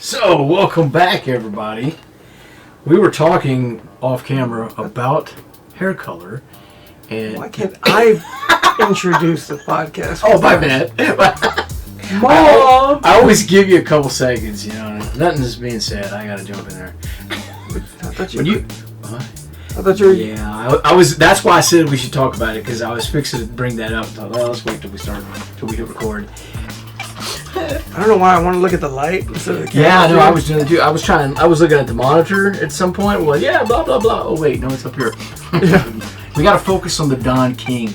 So, welcome back, everybody. We were talking off camera about hair color, and why can't I introduce the podcast? Oh, my bad. Mom! I always give you a couple seconds, you know. Nothing's being said. I gotta jump in there. I thought you. I thought you were. Yeah, I was. That's why I said we should talk about it, because I was fixing to bring that up. I thought, well, let's wait till we hit record. I don't know why I want to look at the light instead of the camera. Yeah, no, I was doing it too. I was looking at the monitor at some point. Well, yeah, blah blah blah. Oh wait, no, it's up here. Yeah. We got to focus on the Don King.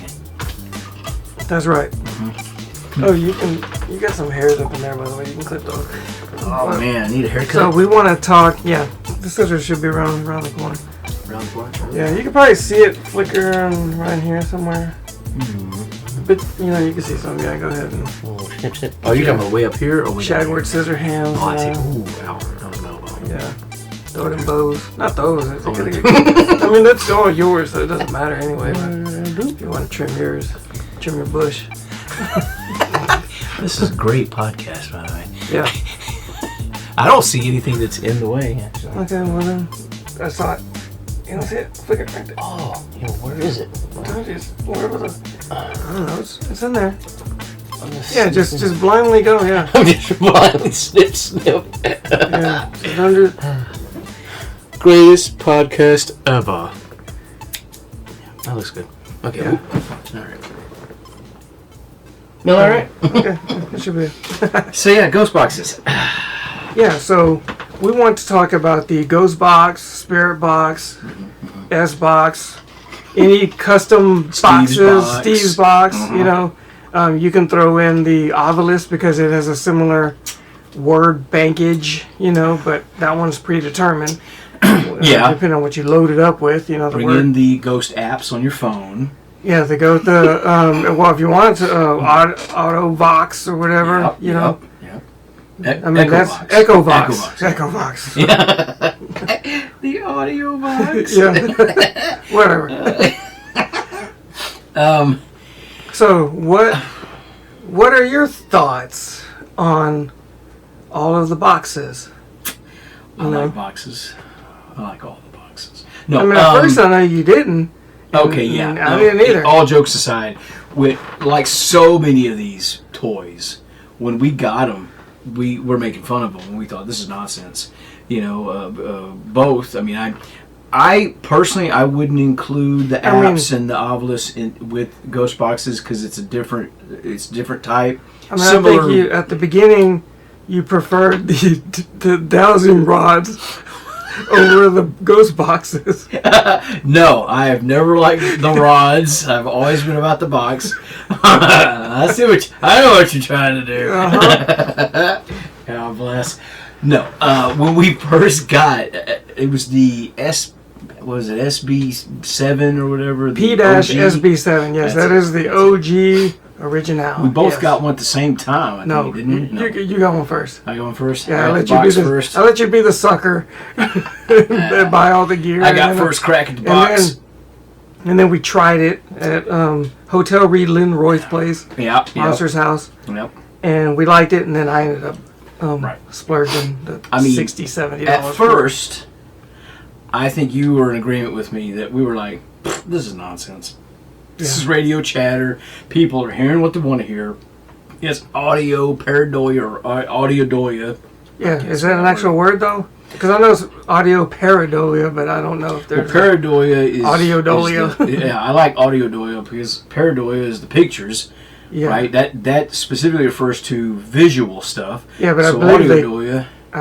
That's right. Mm-hmm. Oh, you got some hairs up in there, by the way. You can clip those. Oh man, I need a haircut. So we want to talk. Yeah, the scissors should be around the corner. Around the corner. Yeah, you can probably see it flickering right here somewhere. But you can see some. Yeah, go ahead and. Snip, snip. Oh, you're talking about way up here or way Shagward scissor hands. Oh, I see. Ooh, ow. No. Yeah. Throw it in bows. Not those. I mean, that's all yours, so it doesn't matter anyway. But if you want to trim yours, trim your bush. This is a great podcast, by the way. Yeah. I don't see anything that's in the way, actually. Okay, well then, I saw it. You don't see it? Flick it right there. Oh, where is it? Wherever I don't know. It's in there. Yeah, just blindly go. Yeah. I'm just blindly snip. Yeah. Just under. Greatest podcast ever. That looks good. Okay. Yeah. All right. No, all right. Okay, it should be. So yeah, ghost boxes. Yeah, so we want to talk about the Ghost Box, Spirit Box, S Box, any custom boxes, Steve's Box, you can throw in the Obelisk because it has a similar word bankage, but that one's predetermined. Yeah. Depending on what you load it up with, Bring in the ghost apps on your phone. Yeah, if you want to, Auto Vox or whatever, Yep. I mean, that's Echo Vox. Echo Vox. Yeah. The audio box. Yeah. Whatever. So what are your thoughts on all of the boxes? I like boxes. I like all the boxes. No, I mean, at first I know you didn't. Okay, yeah. I didn't either. All jokes aside, with like so many of these toys, when we got them, we were making fun of them and we thought this is nonsense. Both. I mean, I personally I wouldn't include the apps and the Obelisk with ghost boxes because it's different type. I mean, I think at the beginning you preferred the dowsing rods over the ghost boxes. No, I have never liked the rods. I've always been about the box. I know what you're trying to do. Uh-huh. God bless. No, when we first got it was the SB7 or whatever. P-SB7. Yes, that is the OG original. We both got one at the same time. I think, didn't we? You got one first. I got one first. Yeah, I'll let you be the sucker that buy all the gear. I got first crack at the box. And then we tried it at Hotel Reed Lynn Roy's place. Yep. Monster's house. Yep. And we liked it, and then I ended up splurging the $60, $70. At first, I think you were in agreement with me that we were like, this is nonsense. This is radio chatter. People are hearing what they want to hear. It's audio pareidolia or audiodolia. Yeah, is that an actual word though? Because I know it's audio pareidolia, but I don't know if there's pareidolia is audiodolia. Yeah, I like audiodolia because pareidolia is the pictures. Yeah. Right? That specifically refers to visual stuff. Yeah, but I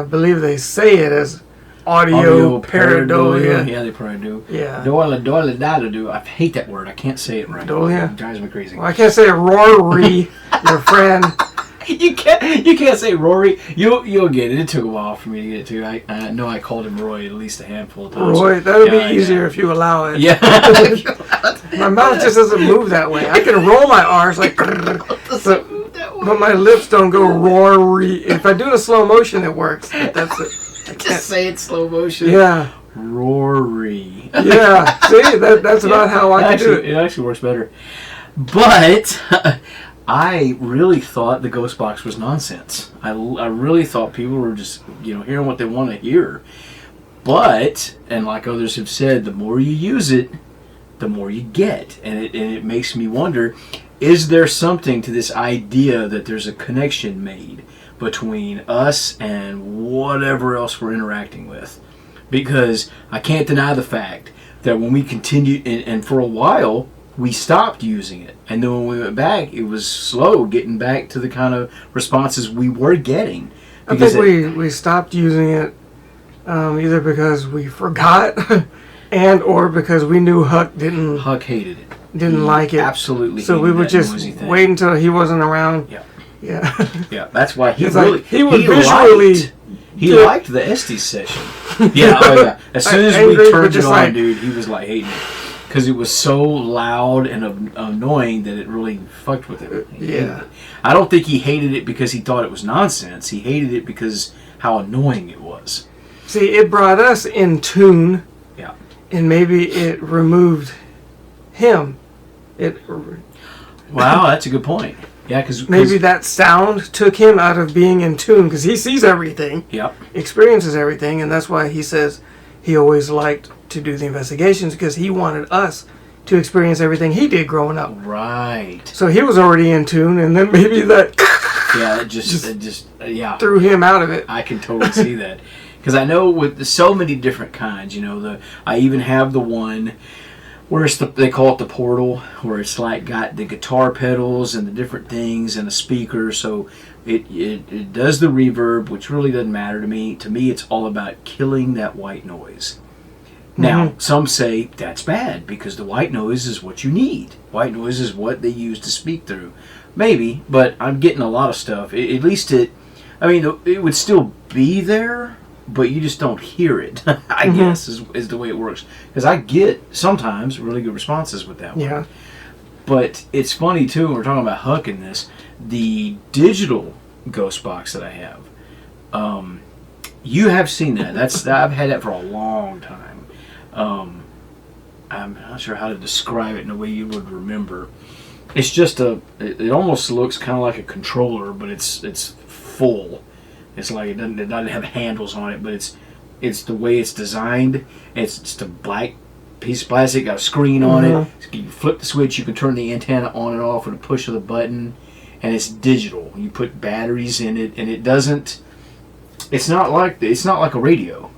believe they say it as audio pareidolia. Yeah, they probably do. Yeah. Doila. I hate that word. I can't say it right. Dolia. It drives me crazy. Well, I can't say Rory, your friend. You can't say Rory. You'll get it. It took a while for me to get it to. I know I called him Roy at least a handful of times. Roy, that would be easier if you allow it. Yeah. My mouth just doesn't move that way. I can roll my R's like, but my lips don't go Rory. If I do it in slow motion, it works. But that's it. Just say it slow motion. Yeah. Rory. Yeah. See, that's about how I can do it. It actually works better. But I really thought the ghost box was nonsense. I really thought people were just, hearing what they want to hear. But, and like others have said, the more you use it, the more you get. And it makes me wonder, is there something to this idea that there's a connection made between us and whatever else we're interacting with? Because I can't deny the fact that when we continued, and for a while, we stopped using it. And then when we went back, it was slow getting back to the kind of responses we were getting. I think we stopped using it either because we forgot and or because we knew Huck hated it. Didn't like it. Absolutely. So we would just wait until he wasn't around. Yeah. Yeah. Yeah. That's why he liked the Estes session. Yeah. Oh yeah. As soon as we turned it on, dude, he was like hating it. Because it was so loud and annoying that it really fucked with him. Yeah. I don't think he hated it because he thought it was nonsense. He hated it because how annoying it was. See, it brought us in tune. Yeah. And maybe it removed him. Wow, that's a good point. Yeah, because maybe that sound took him out of being in tune because he sees everything. Yep. Experiences everything, and that's why he says he always liked to do the investigations because he wanted us to experience everything he did growing up. Right. So he was already in tune, and then maybe that it just threw him out of it. I can totally see that because I know with so many different kinds. I even have the one where they call it the portal, where it's like got the guitar pedals and the different things and a speaker, so it does the reverb, which really doesn't matter to me. To me, it's all about killing that white noise. Now, some say that's bad because the white noise is what you need. White noise is what they use to speak through. Maybe, but I'm getting a lot of stuff. At least it would still be there, but you just don't hear it, I guess, is the way it works. Because I get, sometimes, really good responses with that one. Yeah. But it's funny, too, when we're talking about Huck in this, the digital ghost box that I have, you have seen that. I've had that for a long time. I'm not sure how to describe it in a way you would remember. It's just it almost looks kind of like a controller, but it's full. It's like it doesn't have handles on it, but it's the way it's designed. It's just a black piece of plastic, got a screen on it. You flip the switch, you can turn the antenna on and off with a push of the button, and it's digital. You put batteries in it, and it doesn't. It's not like a radio.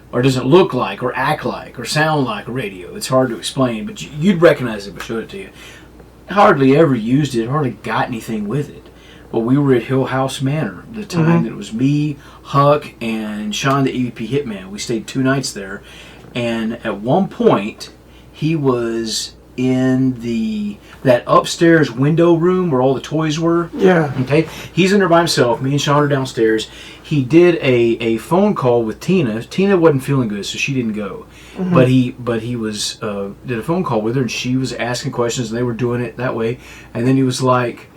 Or doesn't look like, or act like, or sound like a radio. It's hard to explain, but you'd recognize it if I showed it to you. Hardly ever used it, hardly got anything with it. But we were at Hill House Manor the time that it was me, Huck, and Sean the EVP Hitman. We stayed 2 nights there, and at one point, he was in that upstairs window room where all the toys were. Yeah. Okay. He's in there by himself. Me and Sean are downstairs. He did a phone call with Tina. Tina wasn't feeling good, so she didn't go. But he was did a phone call with her, and she was asking questions, and they were doing it that way. And then he was like,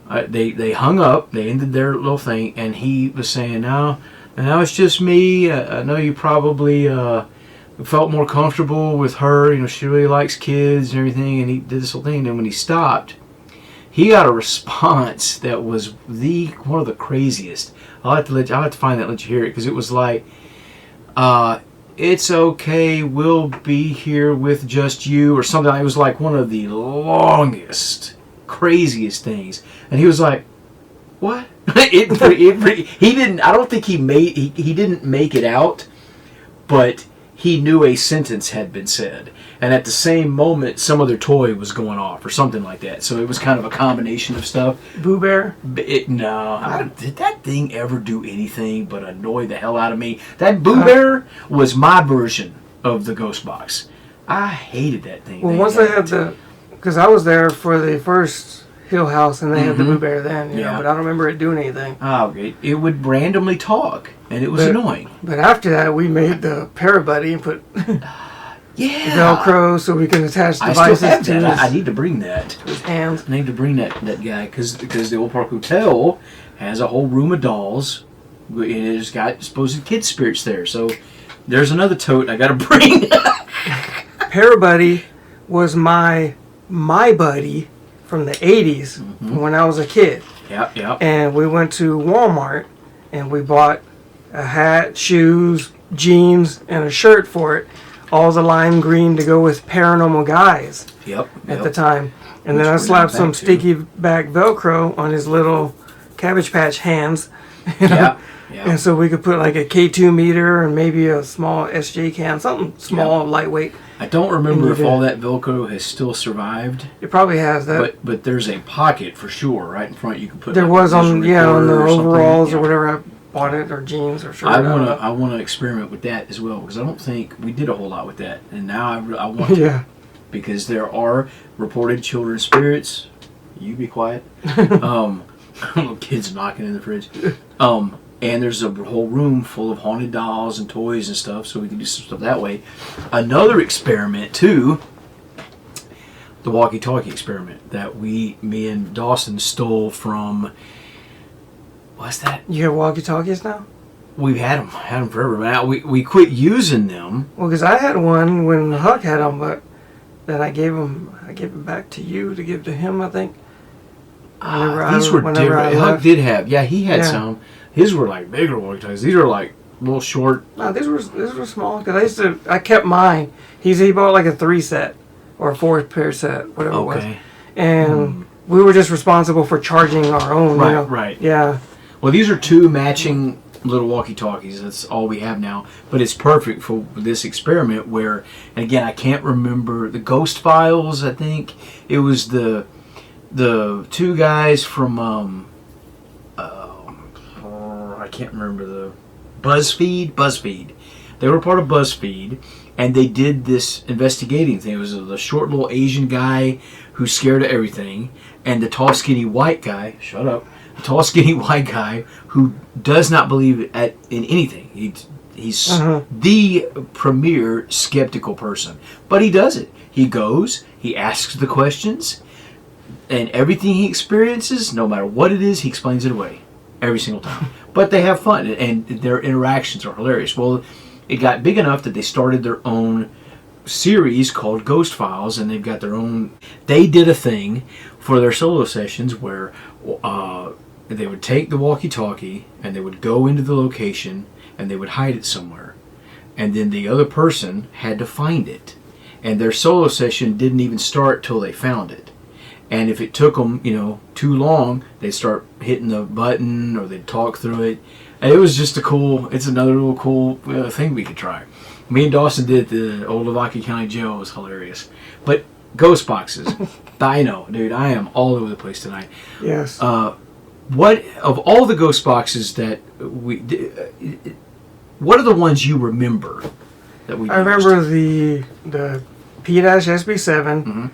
they hung up. They ended their little thing, and he was saying, "Now it's just me. I know you probably." Felt more comfortable with her, she really likes kids and everything, and he did this whole thing. And when he stopped, he got a response that was one of the craziest. I'll have to find that and let you hear it, because it was like, "It's okay, we'll be here with just you," or something. It was like one of the longest, craziest things, and he was like, "What?" He didn't. I don't think he didn't make it out, but he knew a sentence had been said. And at the same moment, some other toy was going off or something like that. So it was kind of a combination of stuff. Boo Bear? Did that thing ever do anything but annoy the hell out of me? That Boo Bear was my version of the Ghost Box. I hated that thing. Well, once they had because I was there for the first Hill House, and they had the Boo Bear then, you know, but I don't remember it doing anything. Oh, it would randomly talk, and it was annoying. But after that, we made the Parabuddy and put Velcro so we can attach devices I still have to that. I need to bring that. His hands. I need to bring that guy, because the Olde Park Hotel has a whole room of dolls, and it's got supposed kid spirits there. So there's another tote I got to bring. Parabuddy was my buddy from the 80s when I was a kid. Yep. And we went to Walmart and we bought a hat, shoes, jeans, and a shirt for it. All the lime green to go with Paranormal Guys at the time. And then I slapped some sticky back Velcro on his little Cabbage Patch hands. Yeah. And so we could put like a K2 meter and maybe a small SJ can, something small, lightweight. I don't remember if all that Velcro has still survived. It probably has that. But there's a pocket for sure right in front. You can put. There was on the overalls or whatever I bought it, or jeans or shirt. I want to experiment with that as well, because I don't think we did a whole lot with that, and now I want to. Yeah. Because there are reported children spirits. You be quiet. Kids knocking in the fridge. And there's a whole room full of haunted dolls and toys and stuff, so we can do some stuff that way. Another experiment, too, the walkie-talkie experiment that me and Dawson stole from, what's that? You have walkie-talkies now? We've had them forever. But now we quit using them. Well, because I had one when Huck had them, but then I gave it back to you to give to him, I think. These were different. Huck did have, he had some. His were like bigger walkie-talkies. These were like little short. No, these were small. Because I kept mine. He bought like a 3-set or a 4-pair set, whatever it was. And we were just responsible for charging our own. Right. Yeah. Well, these are 2 matching little walkie-talkies. That's all we have now. But it's perfect for this experiment where, and again, I can't remember the Ghost Files. I think it was the 2 guys from. I can't remember the BuzzFeed. They were part of BuzzFeed, and they did this investigating thing. It was the short little Asian guy who's scared of everything, and the tall skinny white guy. Shut up. The tall skinny white guy who does not believe in anything. He's the premier skeptical person, but he does it. He goes. He asks the questions, and everything he experiences, no matter what it is, he explains it away every single time. But they have fun, and their interactions are hilarious. Well, it got big enough that they started their own series called Ghost Files, and they've got their own. They did a thing for their solo sessions where they would take the walkie-talkie and they would go into the location and they would hide it somewhere, and then the other person had to find it, and their solo session didn't even start till they found it. And if it took them, too long, they'd start hitting the button or they'd talk through it. And it was just it's another little cool thing we could try. Me and Dawson did at the Olde County Jail. It was hilarious. But ghost boxes. I know, dude, I am all over the place tonight. Yes. What, of all the ghost boxes that what are the ones you remember that we used? I remember the P-SB7.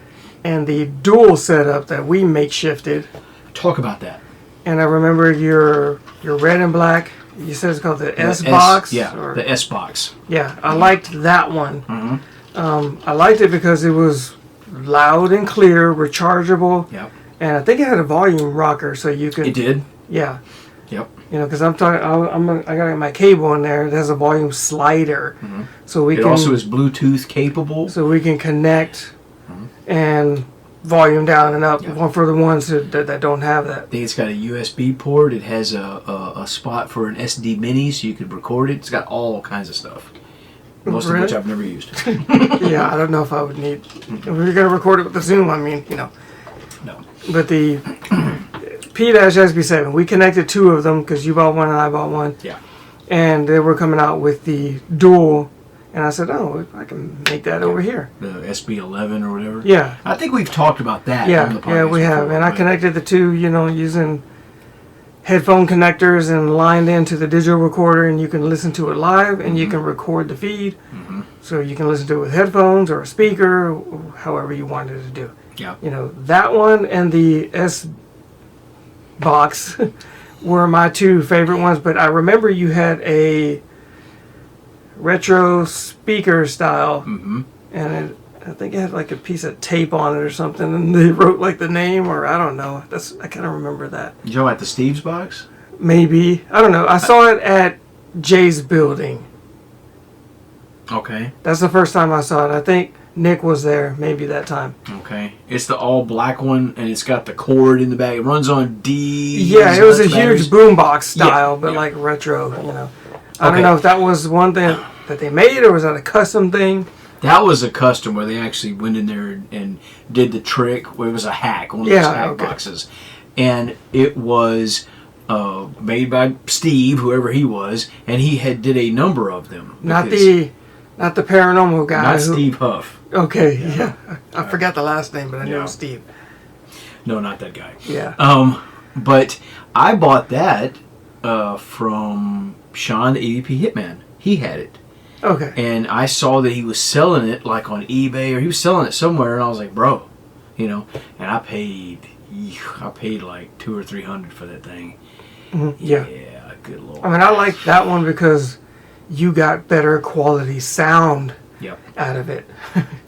And the dual setup that we makeshifted. Talk about that. And I remember your red and black. You said it's called the S-Box? The S-Box. Yeah, I liked that one. I liked it because it was loud and clear, rechargeable. Yep. And I think it had a volume rocker, so you could... It did? Yeah. Yep. Because I got my cable in there. It has a volume slider. So it also is Bluetooth capable. So we can connect... and volume down and up for the ones that don't have that. I think it's got a USB port. It has a spot for an SD mini so you could record it. It's got all kinds of stuff. Most of which I've never used. Yeah, I don't know if I would need... If we were going to record it with the Zoom, No. But the P-SB7, we connected 2 of them because you bought one and I bought one. Yeah. And they were coming out with the dual. And I said, I can make that over here. The SB11 or whatever? Yeah. I think we've talked about that on the podcast. Yeah, we have. And I connected the 2, using headphone connectors and lined into the digital recorder, and you can listen to it live, and you can record the feed. So you can listen to it with headphones or a speaker, or however you wanted to do. Yeah. That one and the S-Box were my 2 favorite ones, but I remember you had a retro speaker style, and I think it had like a piece of tape on it or something, and they wrote like the name, or I don't know. I kind of remember that. You talking about the Steve's box? Maybe, I don't know. I saw it at Jay's building. Okay. That's the first time I saw it. I think Nick was there maybe that time. Okay. It's the all black one, and it's got the cord in the back. It runs on D. Yeah, it was a huge boombox style, Yeah, but yeah. like retro, you know. I don't know if that was one thing that they made, or was that a custom thing? That was a custom where they actually went in there and did the trick. Where it was a hack, one of those hack boxes. And it was made by Steve, whoever he was, and he did a number of them. Not the paranormal guy. Not Steve Huff. Okay, yeah. I forgot the last name, but I knew it was Steve. No, not that guy. Yeah. But I bought that from Sean, the EVP Hitman. He had it. Okay. And I saw that he was selling it like on eBay, or he was selling it somewhere, and I was like, bro, you know. And I paid like $200 or $300 for that thing. Mm-hmm. Yeah. Yeah, good lord. I mean, I like that one because you got better quality sound out of it.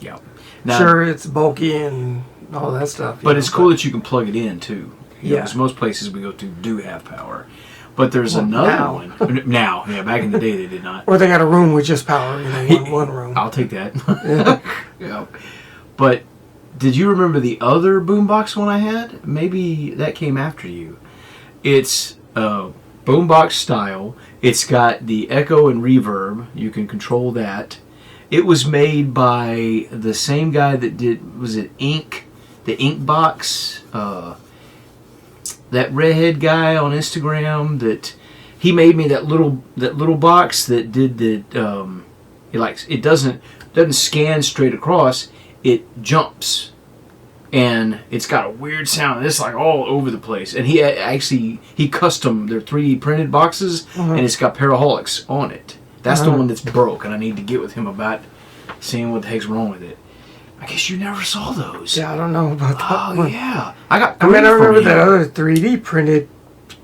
Yep. Now, sure, it's bulky and all that stuff. But it's cool that you can plug it in too. Yeah. Because most places we go to do have power. But there's another one. Now. Yeah, back in the day they did not. Or they got a room with just power, one room. I'll take that. Yeah. But did you remember the other boombox one I had? Maybe that came after you. It's boombox style. It's got the echo and reverb. You can control that. It was made by the same guy that did, was it Ink? The Ink Box? That redhead guy on Instagram that he made me that little box that did the it doesn't scan straight across, it jumps and it's got a weird sound. It's like all over the place. And he custom their 3D printed boxes and it's got para-holix on it. That's the one that's broke, and I need to get with him about seeing what the heck's wrong with it. I guess you never saw those. Yeah, I don't know about that one. Oh, yeah. I remember that other 3D printed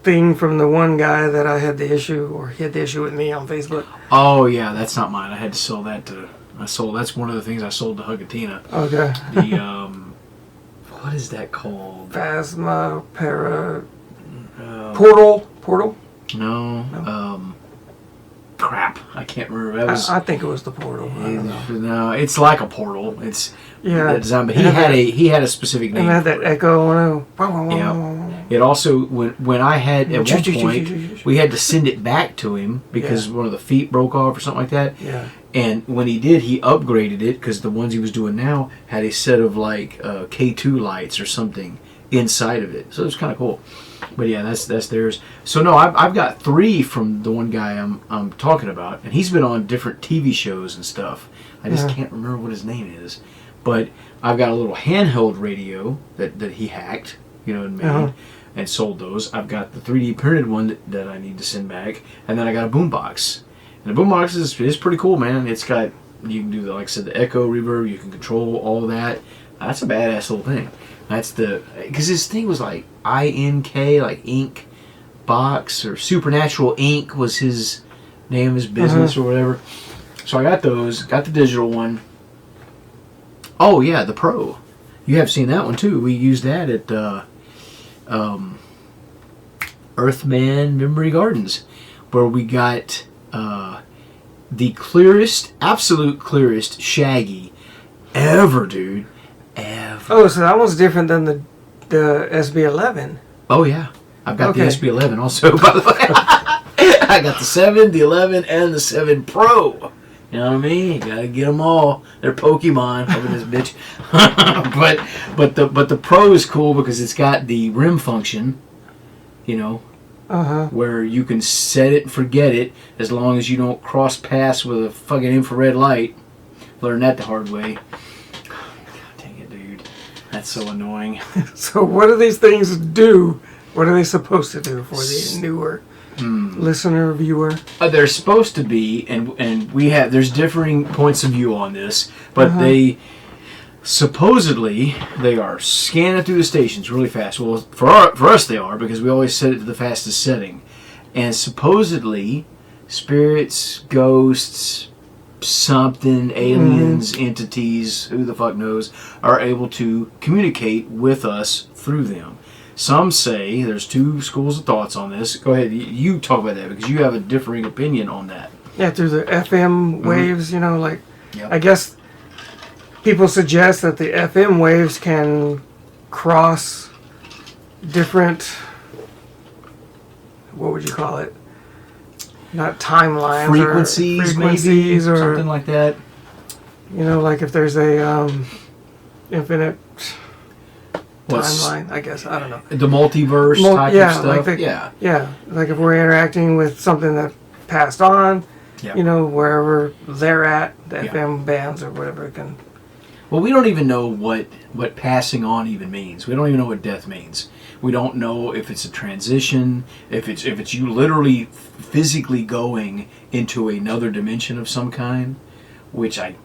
thing from the one guy that I had the issue, or he had the issue with me on Facebook. Oh, yeah, that's not mine. I had to sell that that's one of the things I sold to Hugatina. Okay. The, what is that called? Phasma, Portal? No. Crap, I can't remember. I think it was the Portal. I don't know. No, it's like a portal. It's that design, but he had a specific name. And it had that echo. Yeah. It also when I had at one point we had to send it back to him because one of the feet broke off or something like that. Yeah. And when he did, he upgraded it because the ones he was doing now had a set of like K2 lights or something inside of it. So it was kind of cool. But yeah, that's theirs. So no, I've got 3 from the one guy I'm talking about, and he's been on different TV shows and stuff. I just can't remember what his name is. But I've got a little handheld radio that he hacked, and made and sold those. I've got the 3D printed one that I need to send back, and then I got a boombox. And the boombox is pretty cool, man. It's got, you can do like I said, the echo, reverb. You can control all that. That's a badass little thing. That's because his thing was like INK, like Ink Box, or Supernatural Ink was his name of his business or whatever. So I got those, got the digital one. Oh yeah, the Pro. You have seen that one too. We used that at Earthman Memory Gardens, where we got the clearest, absolute clearest Shaggy ever, dude. Oh, so that one's different than the SB11. Oh, yeah. I've got the SB11 also, by the way. I got the 7, the 11, and the 7 Pro. You know what I mean? You gotta get them all. They're Pokemon over this bitch. but the Pro is cool because it's got the rim function, where you can set it and forget it as long as you don't cross paths with a fucking infrared light. Learned that the hard way. That's so annoying. So what do these things do? What are they supposed to do for the newer listener, viewer? They're supposed to be, and there's differing points of view on this, but they supposedly they are scanning through the stations really fast. Well, for us they are, because we always set it to the fastest setting. And supposedly spirits, ghosts, something, aliens, entities, who the fuck knows, are able to communicate with us through them. Some say, there's 2 schools of thoughts on this. Go ahead, you talk about that, because you have a differing opinion on that. Yeah, through the FM waves, I guess people suggest that the FM waves can cross different, what would you call it? Not timelines. Frequencies maybe, or something like that. You know, like if there's a infinite timeline, I guess. I don't know. The multiverse type of stuff. Like if we're interacting with something that passed on, you know, wherever they're at, the FM bands or whatever it can. Well, we don't even know what passing on even means. We don't even know what death means. We don't know if it's a transition, if it's you literally physically going into another dimension of some kind, which I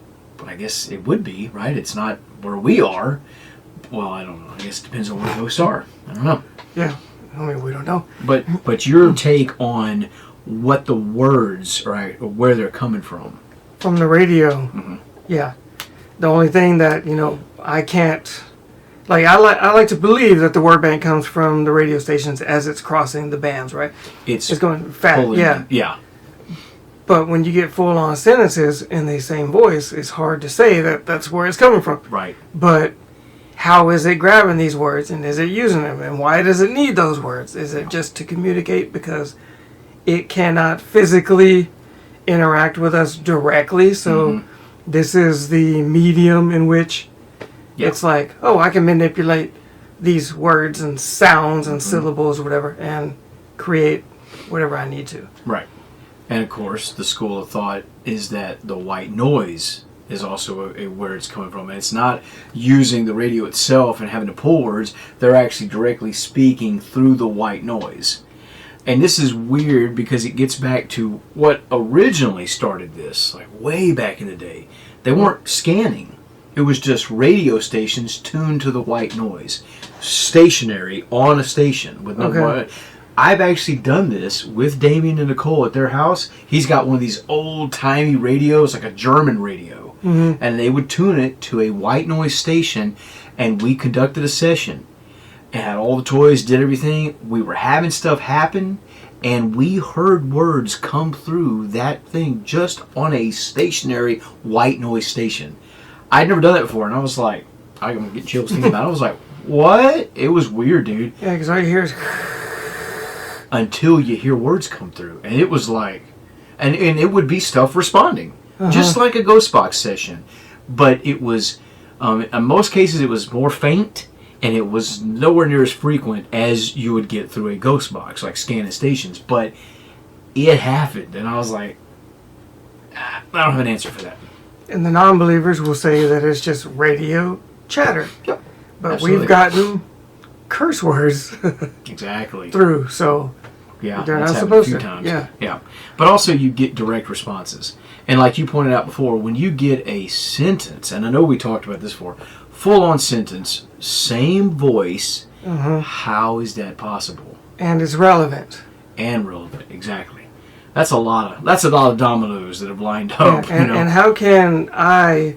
guess it would be, right? It's not where we are. Well, I don't know. I guess it depends on where ghosts are. I don't know. Yeah, I mean, we don't know. But your take on what the words, right, or where they're coming from. From the radio, yeah. The only thing that, you know, I can't... Like, I like to believe that the word bank comes from the radio stations as it's crossing the bands, right? It's going fast, Yeah. But when you get full-on sentences in the same voice, it's hard to say that that's where it's coming from. Right. But how is it grabbing these words, and is it using them, and why does it need those words? Is it just to communicate because it cannot physically interact with us directly? So this is the medium in which it's like, oh, I can manipulate these words and sounds and syllables or whatever and create whatever I need to. Right. And of course, the school of thought is that the white noise is also where it's coming from. And it's not using the radio itself and having to pull words. They're actually directly speaking through the white noise. And this is weird because it gets back to what originally started this, like way back in the day. They weren't scanning. It was just radio stations tuned to the white noise. Stationary on a station with no I've actually done this with Damien and Nicole at their house. He's got one of these old-timey radios, like a German radio. And they would tune it to a white noise station, and we conducted a session. And had all the toys, did everything. We were having stuff happen, and we heard words come through that thing just on a stationary white noise station. I'd never done that before, and I was like, I'm going to get chills thinking about it. I was like, what? It was weird, dude. Yeah, because all you hear is... Until you hear words come through. And it was like... And it would be stuff responding. Just like a ghost box session. But it was... in most cases, it was more faint, and it was nowhere near as frequent as you would get through a ghost box, like scanning stations. But it happened, and I was like, I don't have an answer for that. And the non-believers will say that it's just radio chatter. Yep. But Absolutely. we've gotten curse words exactly through, so yeah, they're that's not supposed to. Times. Yeah. But also you get direct responses. And like you pointed out before, when you get a sentence, and I know we talked about this before, full-on sentence, same voice, how is that possible? And it's relevant. And relevant, exactly. That's a lot of dominoes that have lined up. And how can I,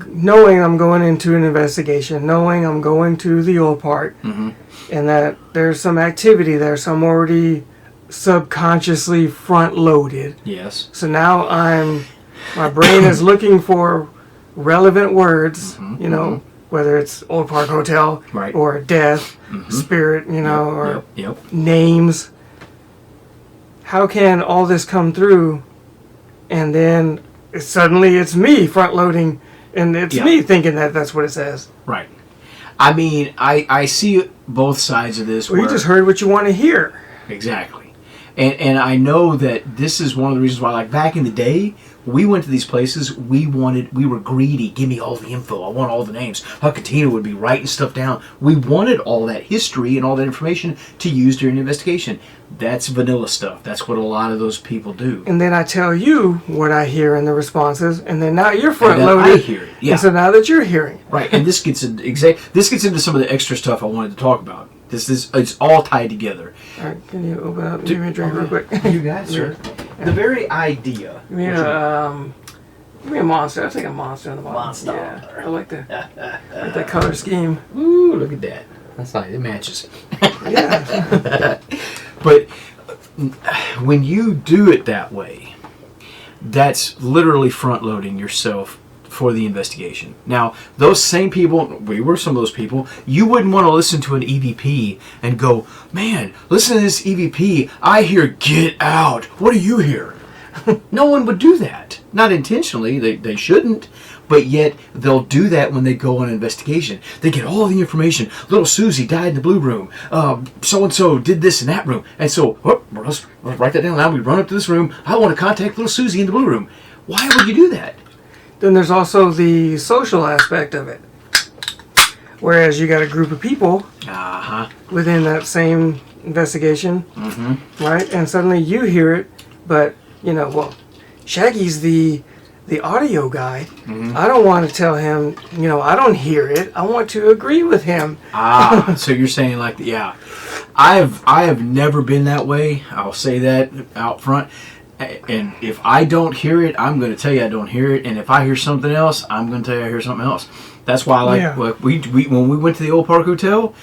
knowing I'm going into an investigation, knowing I'm going to the Olde Park, and that there's some activity there, so I'm already subconsciously front-loaded. Yes. So now my brain is looking for relevant words, whether it's Olde Park Hotel or death, spirit, or names. How can all this come through, and then suddenly it's me front-loading, and it's me thinking that that's what it says? Right. I mean, I see both sides of this. Well, you just heard what you want to hear. Exactly. And I know that this is one of the reasons why, like back in the day, we went to these places, we were greedy. Give me all the info. I want all the names. Huckatina would be writing stuff down. We wanted all that history and all that information to use during the investigation. That's vanilla stuff. That's what a lot of those people do. And then I tell you what I hear in the responses, and then now you're front-loaded. I hear it. Yeah. And so now that you're hearing. Right. And this gets into some of the extra stuff I wanted to talk about. It's all tied together. All right, can you open up? Give me a drink real quick. You got it, sir. The very idea. Give me a monster. I'll take a monster on the bottom. Monster. Yeah, I like the color scheme. Ooh, look at that. That's nice. It matches. Yeah. But when you do it that way, that's literally front-loading yourself for the investigation. Now, those same people, we were some of those people, you wouldn't want to listen to an EVP and go, man, listen to this EVP, I hear get out. What do you hear? No one would do that. Not intentionally, they shouldn't, but yet they'll do that when they go on an investigation. They get all the information. Little Susie died in the blue room. So-and-so did this in that room. And so, let's write that down now. We run up to this room. I want to contact little Susie in the blue room. Why would you do that? Then there's also the social aspect of it. Whereas you got a group of people within that same investigation, right? And suddenly you hear it, but, Shaggy's the audio guy. I don't want to tell him, I don't hear it. I want to agree with him. So you're saying I have never been that way. I'll say that out front. And if I don't hear it, I'm going to tell you I don't hear it. And if I hear something else, I'm going to tell you I hear something else. That's why we when we went to the Olde Park Hotel,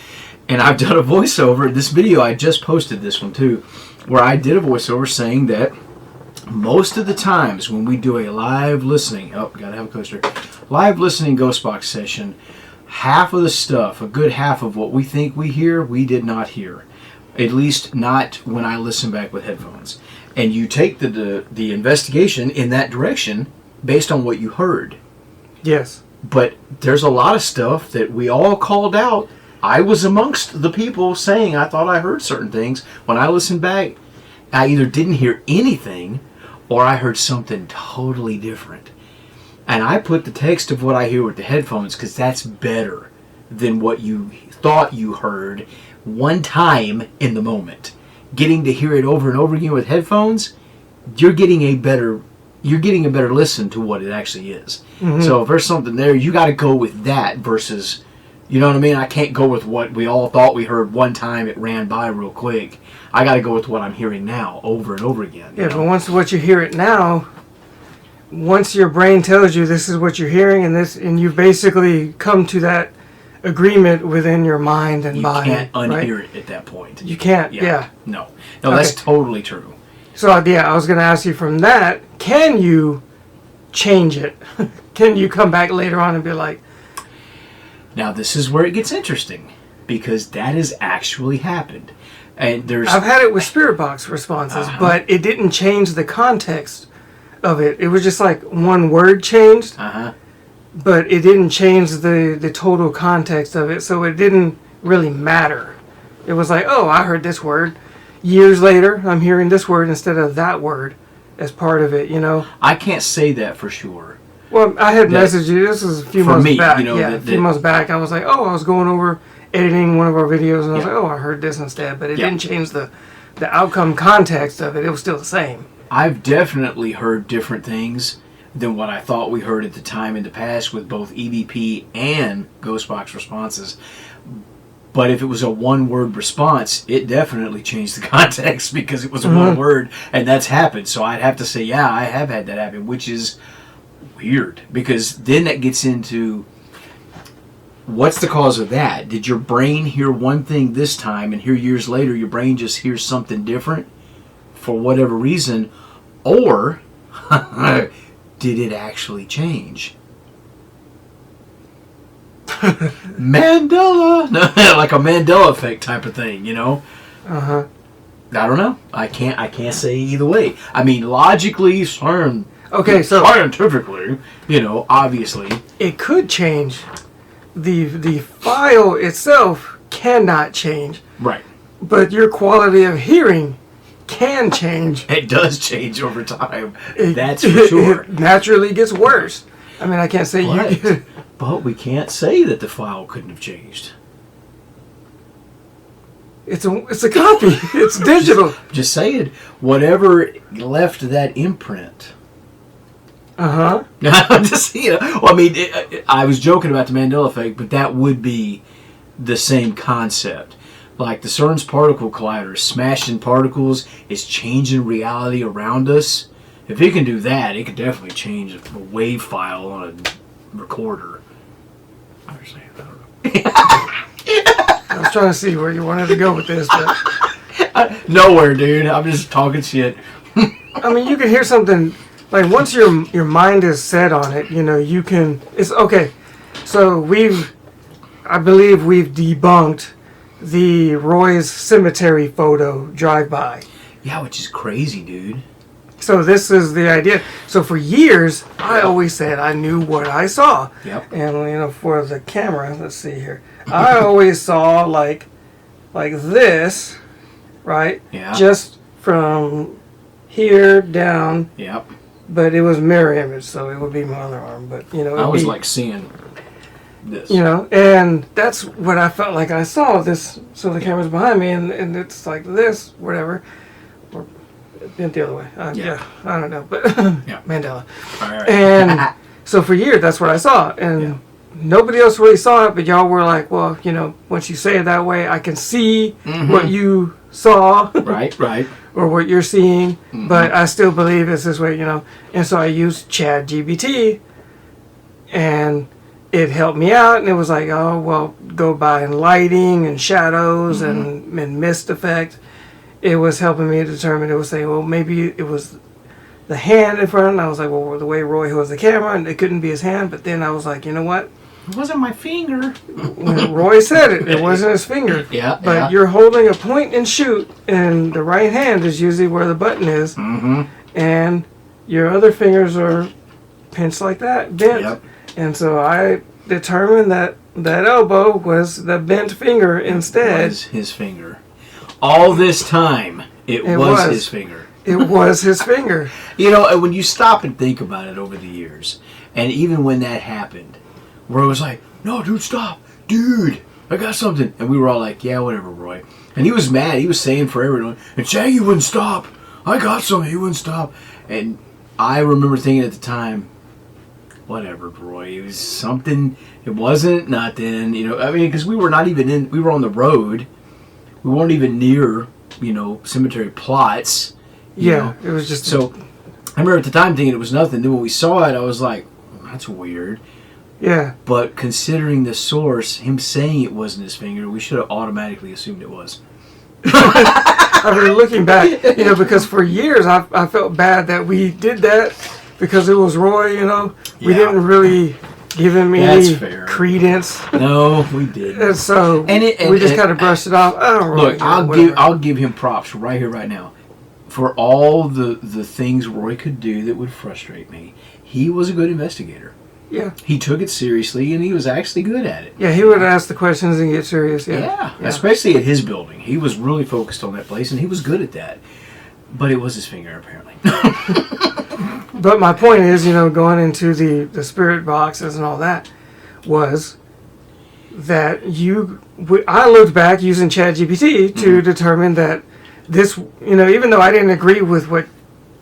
and I've done a voiceover. This video, I just posted this one too, where I did a voiceover saying that most of the times when we do a live listening, gotta have a coaster, live listening ghost box session, half of the stuff, a good half of what we think we hear, we did not hear. At least not when I listen back with headphones. And you take the investigation in that direction based on what you heard. Yes. But there's a lot of stuff that we all called out. I was amongst the people saying I thought I heard certain things. When I listened back, I either didn't hear anything or I heard something totally different. And I put the text of what I hear with the headphones because that's better than what you thought you heard one time in the moment. Getting to hear it over and over again with headphones, you're getting a better listen to what it actually is. So if there's something there, you got to go with that versus, you know what I mean? I can't go with what we all thought we heard one time. It ran by real quick. I got to go with what I'm hearing now over and over again. Yeah, but once you hear it now, once your brain tells you this is what you're hearing and you basically come to that agreement within your mind and body. You can't unhear it at that point. You can't, yeah. No, that's totally true. So, I was going to ask you from that, can you change it? Can you come back later on and be like... Now, this is where it gets interesting, because that has actually happened. And I've had it with spirit box responses, but it didn't change the context of it. It was just like one word changed. But it didn't change the total context of it, so it didn't really matter. It was like, I heard this word. Years later, I'm hearing this word instead of that word as part of it, I can't say that for sure. Well, I had messaged you. This was a few months back. A few months back. I was like, I was going over editing one of our videos, and I was like, I heard this instead. But it didn't change the outcome context of it. It was still the same. I've definitely heard different things than what I thought we heard at the time in the past with both EVP and Ghostbox responses. But if it was a one-word response, it definitely changed the context because it was one word, and that's happened. So I'd have to say, I have had that happen, which is weird because then that gets into what's the cause of that? Did your brain hear one thing this time, and here years later your brain just hears something different for whatever reason, or did it actually change? Mandela, like a Mandela effect type of thing, I don't know. I can't say either way. I mean, logically, scientifically, obviously, it could change. The file itself cannot change. Right. But your quality of hearing can change. It does change over time. That's for sure. It naturally gets worse. I mean, I can't say but we can't say that the file couldn't have changed. It's a copy. It's digital. Just saying, whatever left that imprint. Just well, I mean, I was joking about the Mandela effect, but that would be the same concept. Like the CERN's particle collider, smashing particles, is changing reality around us. If it can do that, it could definitely change a wave file on a recorder. I was trying to see where you wanted to go with this, but nowhere, dude. I'm just talking shit. I mean, you can hear something like once your mind is set on it, you know, you can. It's okay. So I believe we've debunked the Roy's cemetery photo drive-by. Yeah, which is crazy, dude. So this is the idea. So for years, I always said I knew what I saw. Yep. And, you know, for the camera, let's see here. I always saw like this, right? Yeah. Just from here down. Yep. But it was mirror image, so it would be my other arm. But, you know, I was like seeing this. You know, and that's what I felt like I saw. This, so the camera's behind me, and it's like this, whatever. Or bent the other way. Yeah, I don't know, but yeah. Mandela. All right. And so for years, that's what I saw, and nobody else really saw it. But y'all were like, "Well, you know, once you say it that way, I can see what you saw, right, or what you're seeing." But I still believe it's this way, you know. And so I used ChatGPT, and it helped me out. And it was like, "Oh, well, go by lighting and shadows and mist effect." It was helping me determine. It was saying, well, maybe it was the hand in front. And I was like, well, the way Roy holds the camera, and it couldn't be his hand. But then I was like, you know what? It wasn't my finger. When Roy said it, it wasn't his finger. Yeah. But you're holding a point and shoot, and the right hand is usually where the button is. And your other fingers are pinched like that, bent. Yep. And so I determined that elbow was the bent finger instead. It was his finger. All this time, it was his finger. It was his finger. You know, when you stop and think about it over the years, and even when that happened, Roy was like, "No, dude, stop. Dude, I got something." And we were all like, "Yeah, whatever, Roy." And he was mad. He was saying forever, and Shaggy wouldn't stop. I got something. He wouldn't stop. And I remember thinking at the time, whatever, Roy. It was something. It wasn't nothing. You know, I mean, because we were not even we were on the road. We weren't even near, you know, cemetery plots. Yeah, it was just... So, I remember at the time thinking it was nothing. Then when we saw it, I was like, that's weird. Yeah. But considering the source, him saying it wasn't his finger, we should have automatically assumed it was. I mean, looking back, you know, because for years I felt bad that we did that because it was Roy, you know. We didn't really... give him any credence. No, we didn't. And so we just kind of brushed it off. I don't look, I'll give him props right here, right now, for all the things Roy could do that would frustrate me. He was a good investigator. Yeah. He took it seriously, and he was actually good at it. Yeah, he would ask the questions and get serious. Yeah, especially at his building. He was really focused on that place, and he was good at that. But it was his finger, apparently. But my point is, you know, going into the spirit boxes and all that, was that I looked back using ChatGPT to determine that this, you know, even though I didn't agree with what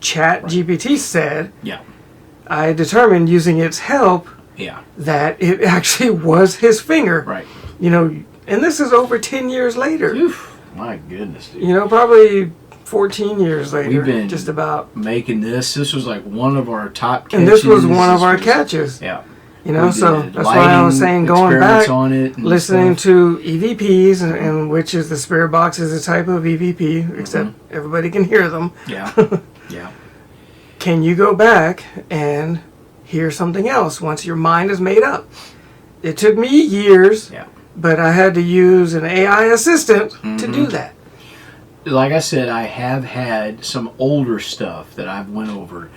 ChatGPT said, I determined using its help that it actually was his finger. Right. You know, and this is over 10 years later. Oof, my goodness, dude. You know, probably 14 years later. We've been just about making this. This was like one of our top catches. And this was one of our catches. Yeah. You know, so that's why I was saying going back, listening to EVPs, and which is the spirit box is a type of EVP, except everybody can hear them. Yeah. Yeah. Can you go back and hear something else once your mind is made up? It took me years, but I had to use an AI assistant to do that. Like I said, I have had some older stuff that I've went over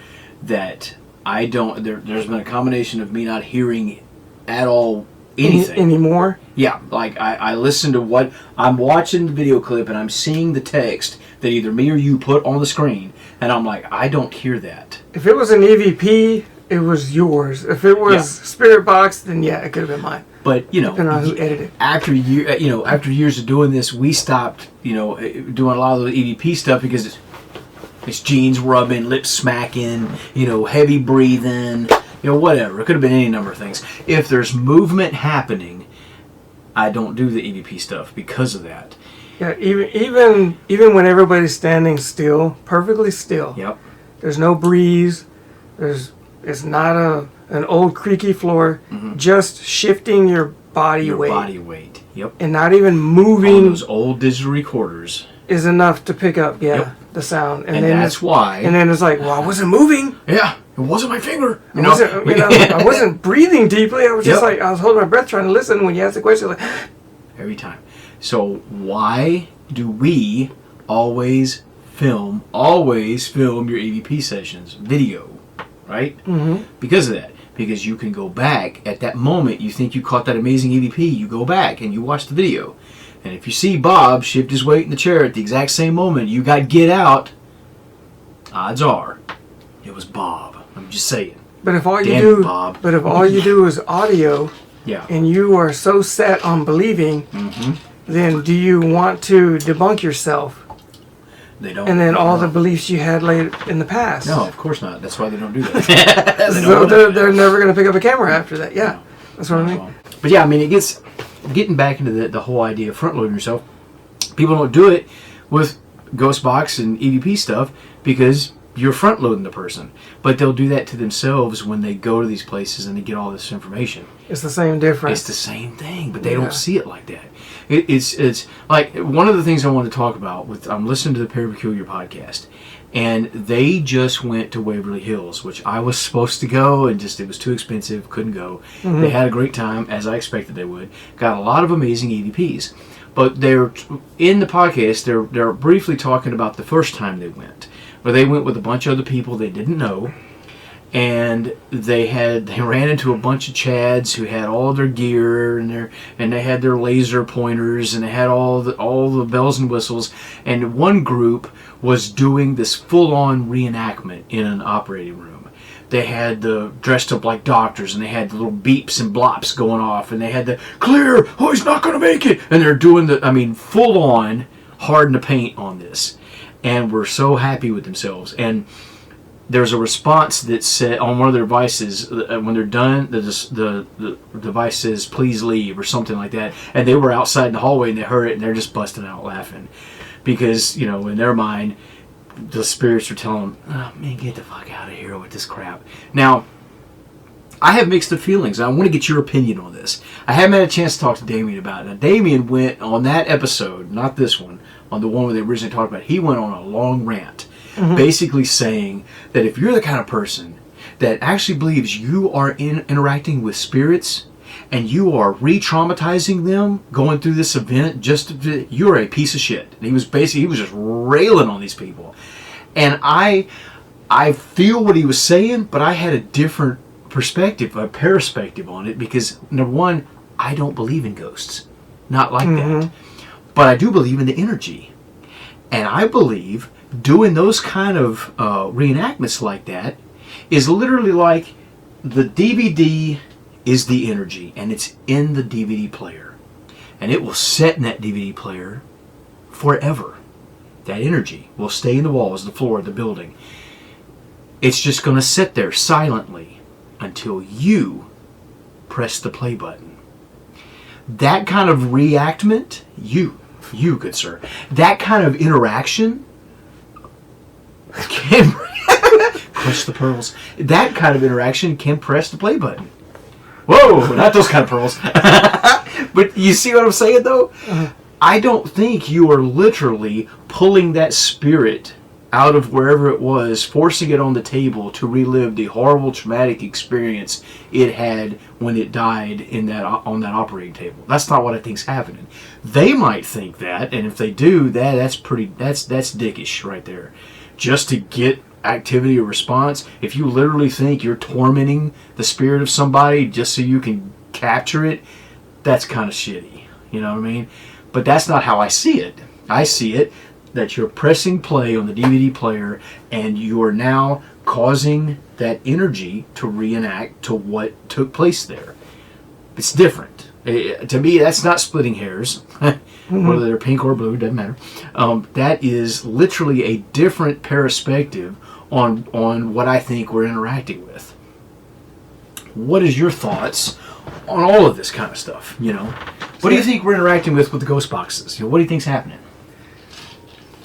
that I don't... There's been a combination of me not hearing at all anything. Anymore? Yeah, like I listen to what... I'm watching the video clip and I'm seeing the text that either me or you put on the screen, and I'm like, I don't hear that. If it was an EVP, it was yours. If it was Spirit Box, then it could have been mine. But, you know, depending on who edited. After years of doing this, we stopped, you know, doing a lot of the EVP stuff because it's jeans rubbing, lips smacking, you know, heavy breathing, you know, whatever. It could have been any number of things. If there's movement happening, I don't do the EVP stuff because of that. Yeah, even when everybody's standing still, perfectly still. Yep. There's no breeze. It's not an old creaky floor. Just shifting your body weight. Your body weight. Yep. And not even moving. On those old digital recorders is enough to pick up the sound. And then that's why. And then it's like, well, I wasn't moving. Yeah. It wasn't my finger. I wasn't breathing deeply. I was just like, I was holding my breath trying to listen when you asked the question. Like, every time. So why do we always film your EVP sessions, video, right? Mm-hmm. Because of that. Because you can go back at that moment. You think you caught that amazing EVP. You go back and you watch the video. And if you see Bob shift his weight in the chair at the exact same moment you got get out, odds are it was Bob. I'm just saying. But if all Bob. If all you do is audio, yeah, and you are so set on believing, then do you want to debunk yourself? They don't. And then all the beliefs you had later in the past. No, of course not. That's why they don't do that. So they're never going to pick up a camera after that. Yeah, no. That's what I mean. But yeah, I mean, getting back into the whole idea of front loading yourself. People don't do it with ghost box and EVP stuff because you're front loading the person, but they'll do that to themselves when they go to these places and they get all this information. It's the same difference. It's the same thing, but they don't see it like that. It's like one of the things I want to talk about with I'm listening to the Paraspective Podcast, and they just went to Waverly Hills, which I was supposed to go, and just it was too expensive, couldn't go. They had a great time, as I expected they would. Got a lot of amazing EVPs, but they're in the podcast. They're briefly talking about the first time they went. Where they went with a bunch of other people they didn't know, and they ran into a bunch of Chads who had all their gear and they had their laser pointers and they had all the bells and whistles, and one group was doing this full-on reenactment in an operating room. They had the dressed up like doctors, and they had the little beeps and blops going off, and they had the clear, oh, he's not going to make it, and they're doing full-on harden the paint on this. And were so happy with themselves. And there's a response that said on one of their devices when they're done, the device says "please leave" or something like that. And they were outside in the hallway and they heard it and they're just busting out laughing because in their mind the spirits are telling them, "Oh man, get the fuck out of here with this crap." Now, I have mixed feelings. I want to get your opinion on this. I haven't had a chance to talk to Damien about it. Now, Damien went on that episode, not this one, on the one where they originally talked about it. He went on a long rant, basically saying that if you're the kind of person that actually believes you are interacting with spirits and you are re-traumatizing them going through this event, you're a piece of shit. And he was just railing on these people. And I feel what he was saying, but I had a different perspective, a paraspective on it, because number one, I don't believe in ghosts. Not like that. But I do believe in the energy. And I believe doing those kind of reenactments like that is literally like the DVD is the energy, and it's in the DVD player. And it will sit in that DVD player forever. That energy will stay in the walls, the floor of the building. It's just going to sit there silently until you press the play button. That kind of reenactment, you good sir, that kind of interaction can crush the pearls. That kind of interaction can press the play button. Whoa, not those kind of pearls. But you see what I'm saying though? I don't think you are literally pulling that spirit out of wherever it was, forcing it on the table to relive the horrible traumatic experience it had when it died on that operating table. That's not what I think's happening. They might think that, and if they do, that's dickish right there. Just to get activity or response, if you literally think you're tormenting the spirit of somebody just so you can capture it, that's kind of shitty. You know what I mean? But that's not how I see it. I see it that you're pressing play on the DVD player and you are now causing that energy to reenact to what took place there. It's different. To me, that's not splitting hairs. Whether they're pink or blue, doesn't matter. That is literally a different paraspective on what I think we're interacting with. What is your thoughts on all of this kind of stuff? What do you think we're interacting with the ghost boxes? What do you think's happening?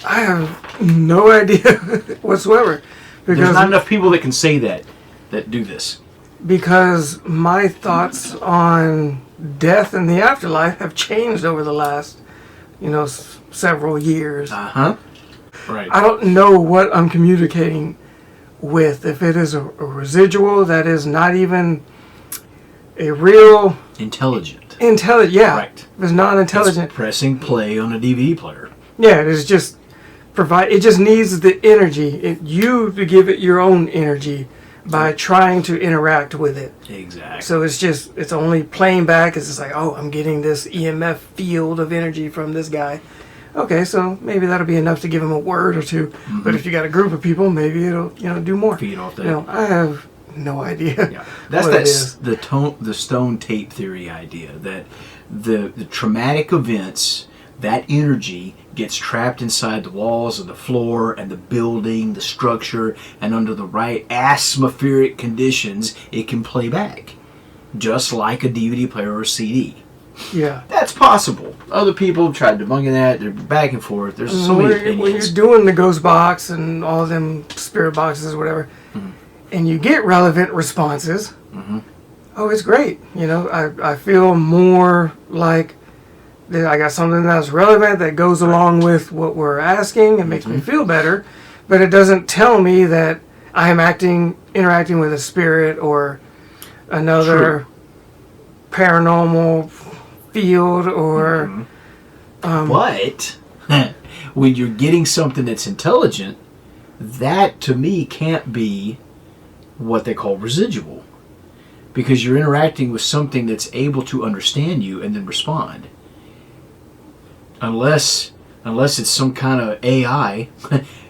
I have no idea whatsoever. Because there's not enough people that can say that do this. Because my thoughts on death and the afterlife have changed over the last, several years. Right. I don't know what I'm communicating with. If it is a residual that is not even a real intelligent, yeah, right? If it's non-intelligent, it's pressing play on a DVD player. Yeah, it is just it just needs the energy, you to give it your own energy by trying to interact with it. Exactly. So it's only playing back. It's just like, oh, I'm getting this EMF field of energy from this guy. Okay, so maybe that'll be enough to give him a word or two. Mm-hmm. But if you got a group of people, maybe it'll do more. Feed off that. I have no idea. Yeah, that's the stone tape theory idea that the traumatic events, that energy gets trapped inside the walls of the floor and the building, the structure, and under the right atmospheric conditions, it can play back, just like a DVD player or a CD. Yeah, that's possible. Other people have tried debunking that. They're back and forth. There's so many opinions. When you're doing the ghost box and all them spirit boxes or whatever, mm-hmm. and you get relevant responses, mm-hmm. oh, it's great. I feel more like I got something that's relevant that goes along with what we're asking and makes mm-hmm. me feel better, but it doesn't tell me that I am interacting with a spirit or another paranormal field or. Mm-hmm. But when you're getting something that's intelligent, that to me can't be what they call residual, because you're interacting with something that's able to understand you and then respond. Unless it's some kind of AI,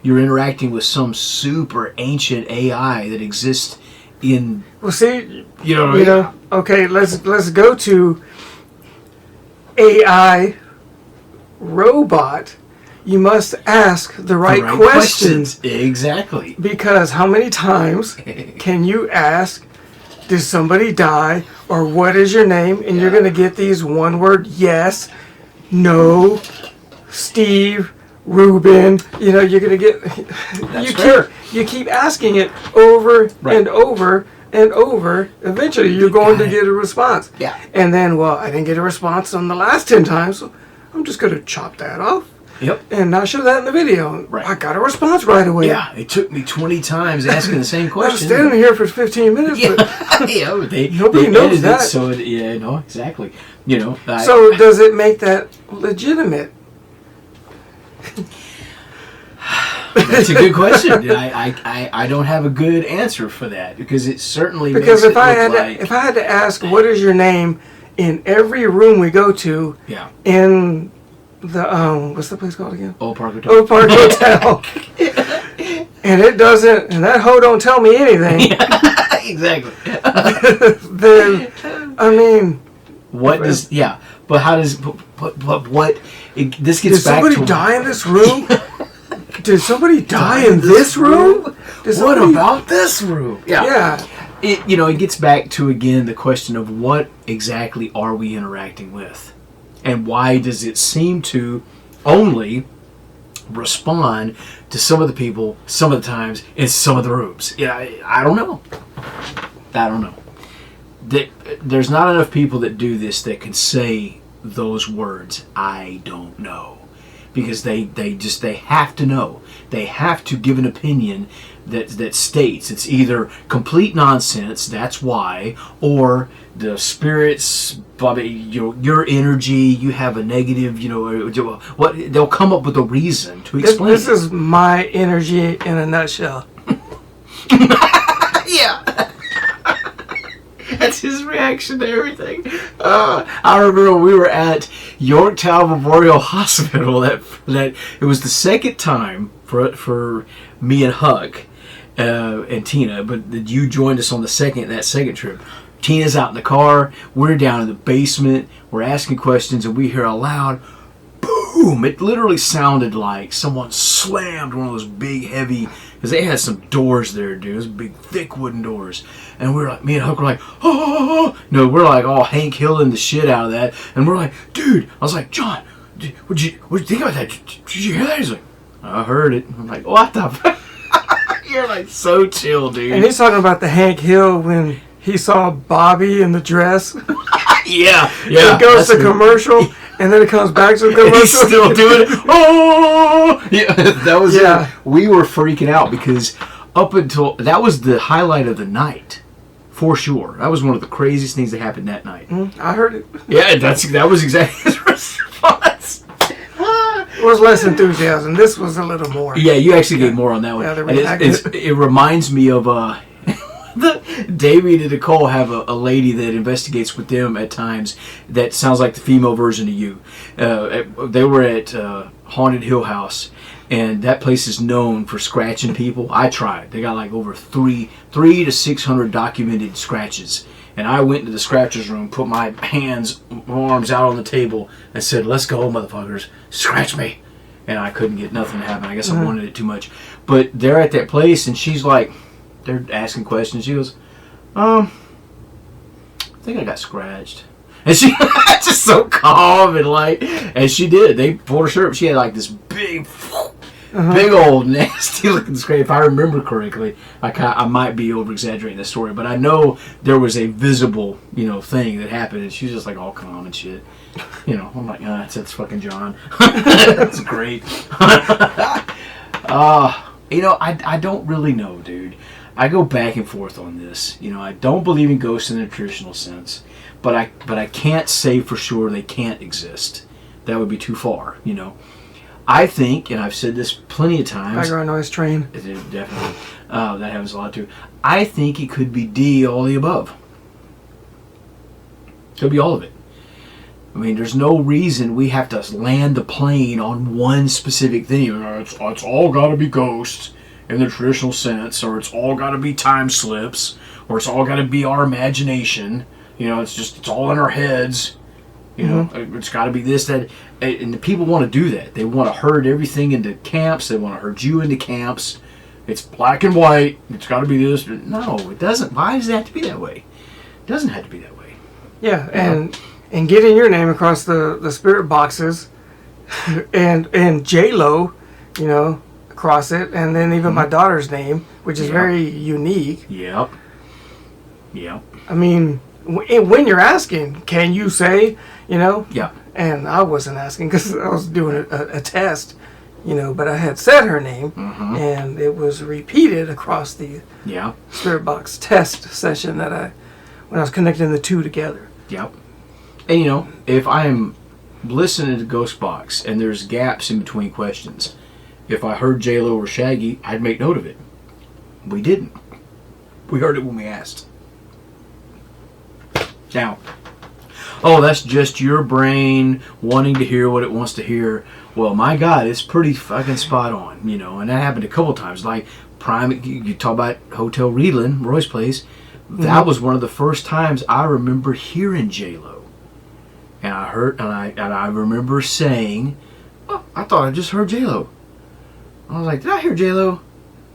you're interacting with some super ancient AI that exists in. Well, see, okay, let's go to AI robot. You must ask the right questions. Exactly. Because how many times can you ask, did somebody die, or what is your name, and you're going to get these one word yes. No, Steve, Ruben. You're gonna get. You keep asking it over and over and over. Eventually, you're going to get a response. Yeah. And then, I didn't get a response on the last 10 times, so I'm just gonna chop that off. Yep. And not show that in the video. Right. I got a response right away. Yeah. It took me 20 times asking the same question. I was standing here for 15 minutes. Yeah. But they nobody knows that. So exactly. So does it make that legitimate? That's a good question. I don't have a good answer for that, because it certainly because if I had to ask what is your name in every room we go to, in the what's the place called again? Olde Park Hotel. Olde Park Hotel. And it doesn't, and that hoe don't tell me anything. Exactly. Then what does but how does what this gets back to? Did somebody die in this room? Did somebody die in this room? What about this room? Yeah. It gets back to, again, the question of what exactly are we interacting with, and why does it seem to only respond to some of the people, some of the times, in some of the rooms? I don't know. There's not enough people that do this that can say those words, I don't know, because they have to know. They have to give an opinion that states it's either complete nonsense, that's why, or the spirits, your energy, you have a negative, what, they'll come up with a reason to explain. This is my energy in a nutshell. Yeah. That's his reaction to everything. I remember we were at Yorktown Memorial Hospital. That it was the second time for me and Huck and Tina, but you joined us on that second trip. Tina's out in the car. We're down in the basement. We're asking questions, and we hear a loud boom. It literally sounded like someone slammed one of those big, heavy, because they had some doors there, dude. Those big, thick wooden doors. And we were like, me and Huck were like, oh. No, we're like all Hank Hilling the shit out of that. And we're like, dude. I was like, John, what'd you think about that? Did you hear that? He's like, I heard it. I'm like, what the fuck? You're like so chill, dude. And he's talking about the Hank Hill when he saw Bobby in the dress. Yeah. It goes to commercial, and then it comes back to the commercial. He's still doing it. Oh! Yeah, that was it. We were freaking out because up until that was the highlight of the night, for sure. That was one of the craziest things that happened that night. I heard it. Yeah, that was exactly his response. It was less enthusiasm. This was a little more. Yeah, you actually gave more on that one. Yeah, and it reminds me of Davey and Nicole have a lady that investigates with them at times that sounds like the female version of you. They were at Haunted Hill House, and that place is known for scratching people. I tried. They got like over 300 to 600 documented scratches. And I went into the scratcher's room, put my arms out on the table, and said, "Let's go, motherfuckers. Scratch me." And I couldn't get nothing to happen. I guess I wanted it too much. But they're at that place, and she's like, they're asking questions. She goes, I think I got scratched. And she just so calm and like, and she did. They pulled her shirt up. She had like this big old nasty looking scrape. If I remember correctly, I might be over exaggerating the story, but I know there was a visible, thing that happened, and she's just like all calm and shit. I'm like, that's fucking John. That's great. I don't really know, dude. I go back and forth on this. I don't believe in ghosts in the traditional sense, but I can't say for sure they can't exist. That would be too far, I think, and I've said this plenty of times. Background noise train. Definitely. That happens a lot too. I think it could be all the above. Could be all of it. I mean, there's no reason we have to land the plane on one specific thing. It's all got to be ghosts in the traditional sense, or it's all got to be time slips, or it's all got to be our imagination. It's all in our heads. It's got to be this, that, and the people want to do that. They want to herd everything into camps. They want to herd you into camps. It's black and white. It's got to be this. No, it doesn't. Why does it have to be that way? It doesn't have to be that way. Yeah, and getting your name across the spirit boxes, and J-Lo, across it, and then even my daughter's name, which is very unique. Yep. I mean, when you're asking, can you say, Yeah. And I wasn't asking because I was doing a test, but I had said her name, and it was repeated across the spirit box test session when I was connecting the two together. Yep. And if I am listening to Ghost Box and there's gaps in between questions, if I heard J-Lo or Shaggy, I'd make note of it. We didn't. We heard it when we asked. Now, that's just your brain wanting to hear what it wants to hear. Well, my God, it's pretty fucking spot on, and that happened a couple times. Like, you talk about Hotel Reedland, Roy's place. That was one of the first times I remember hearing J-Lo. And I remember saying, "Oh, I thought I just heard J-Lo." I was like, "Did I hear J-Lo?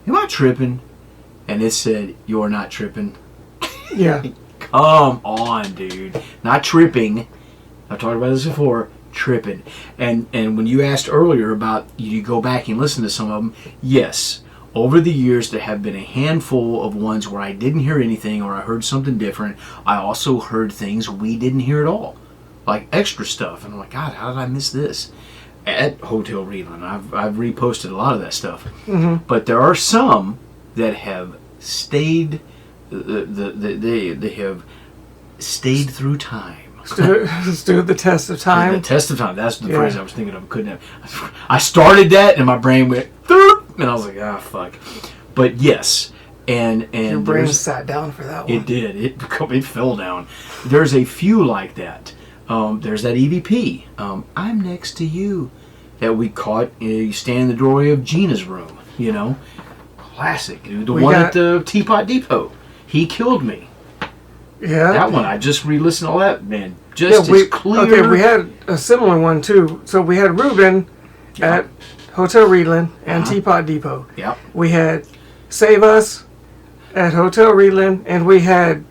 Am I tripping?" And it said, "You're not tripping." Yeah. Come on, dude. Not tripping. I've talked about this before. Tripping. And when you asked earlier about you go back and listen to some of them, yes. Over the years, there have been a handful of ones where I didn't hear anything or I heard something different. I also heard things we didn't hear at all. Like extra stuff. And I'm like, God, how did I miss this? At Hotel Reedland. I've reposted a lot of that stuff. But there are some that have stayed... They have stayed through time. Stood the test of time. The test of time. That's the phrase I was thinking of. Couldn't have. I started that and my brain went, and I was like, fuck. But yes, and your brain sat down for that one. It did. It fell down. There's a few like that. There's that EVP. I'm next to you. That we caught. You stand in the doorway of Gina's room. Classic, dude. The one at the Teapot Depot. He killed me. Yeah. That one, I just re-listened to all that, man. As clear. Okay, we had a similar one, too. So we had Ruben at Hotel Reedland and Teapot Depot. Yep. We had Save Us at Hotel Reedland, and we had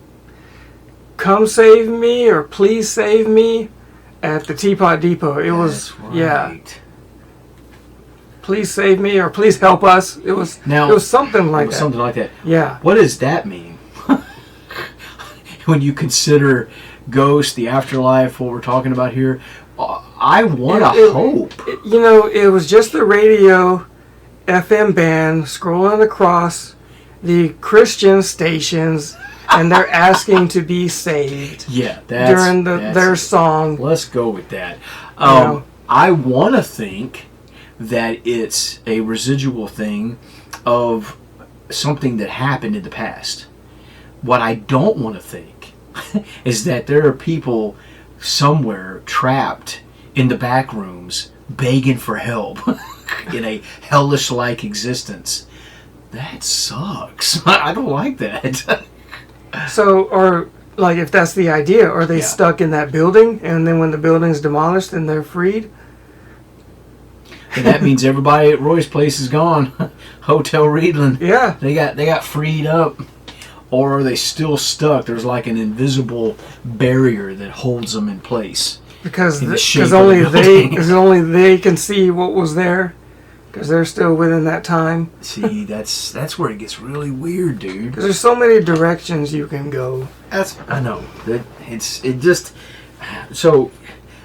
Come Save Me or Please Save Me at the Teapot Depot. It was, Please save me or please help us. It was something like that. Something like that. Yeah. What does that mean? When you consider ghosts, the afterlife, what we're talking about here, I want to hope. It was just the radio FM band scrolling across the Christian stations, and they're asking to be saved. Yeah, during their song. Let's go with that. know. I want to think that it's a residual thing of something that happened in the past. What I don't want to think is that there are people somewhere trapped in the back rooms begging for help in a hellish-like existence. That sucks. I don't like that. So, or like if that's the idea, are they stuck in that building, and then when the building's demolished, then they're freed? And that means everybody at Roy's place is gone. Hotel Reedland. Yeah. They got freed up. Or are they still stuck? There's like an invisible barrier that holds them in place. Because only they can see what was there. Because they're still within that time. See, that's where it gets really weird, dude. Because there's so many directions you can go. I know. So,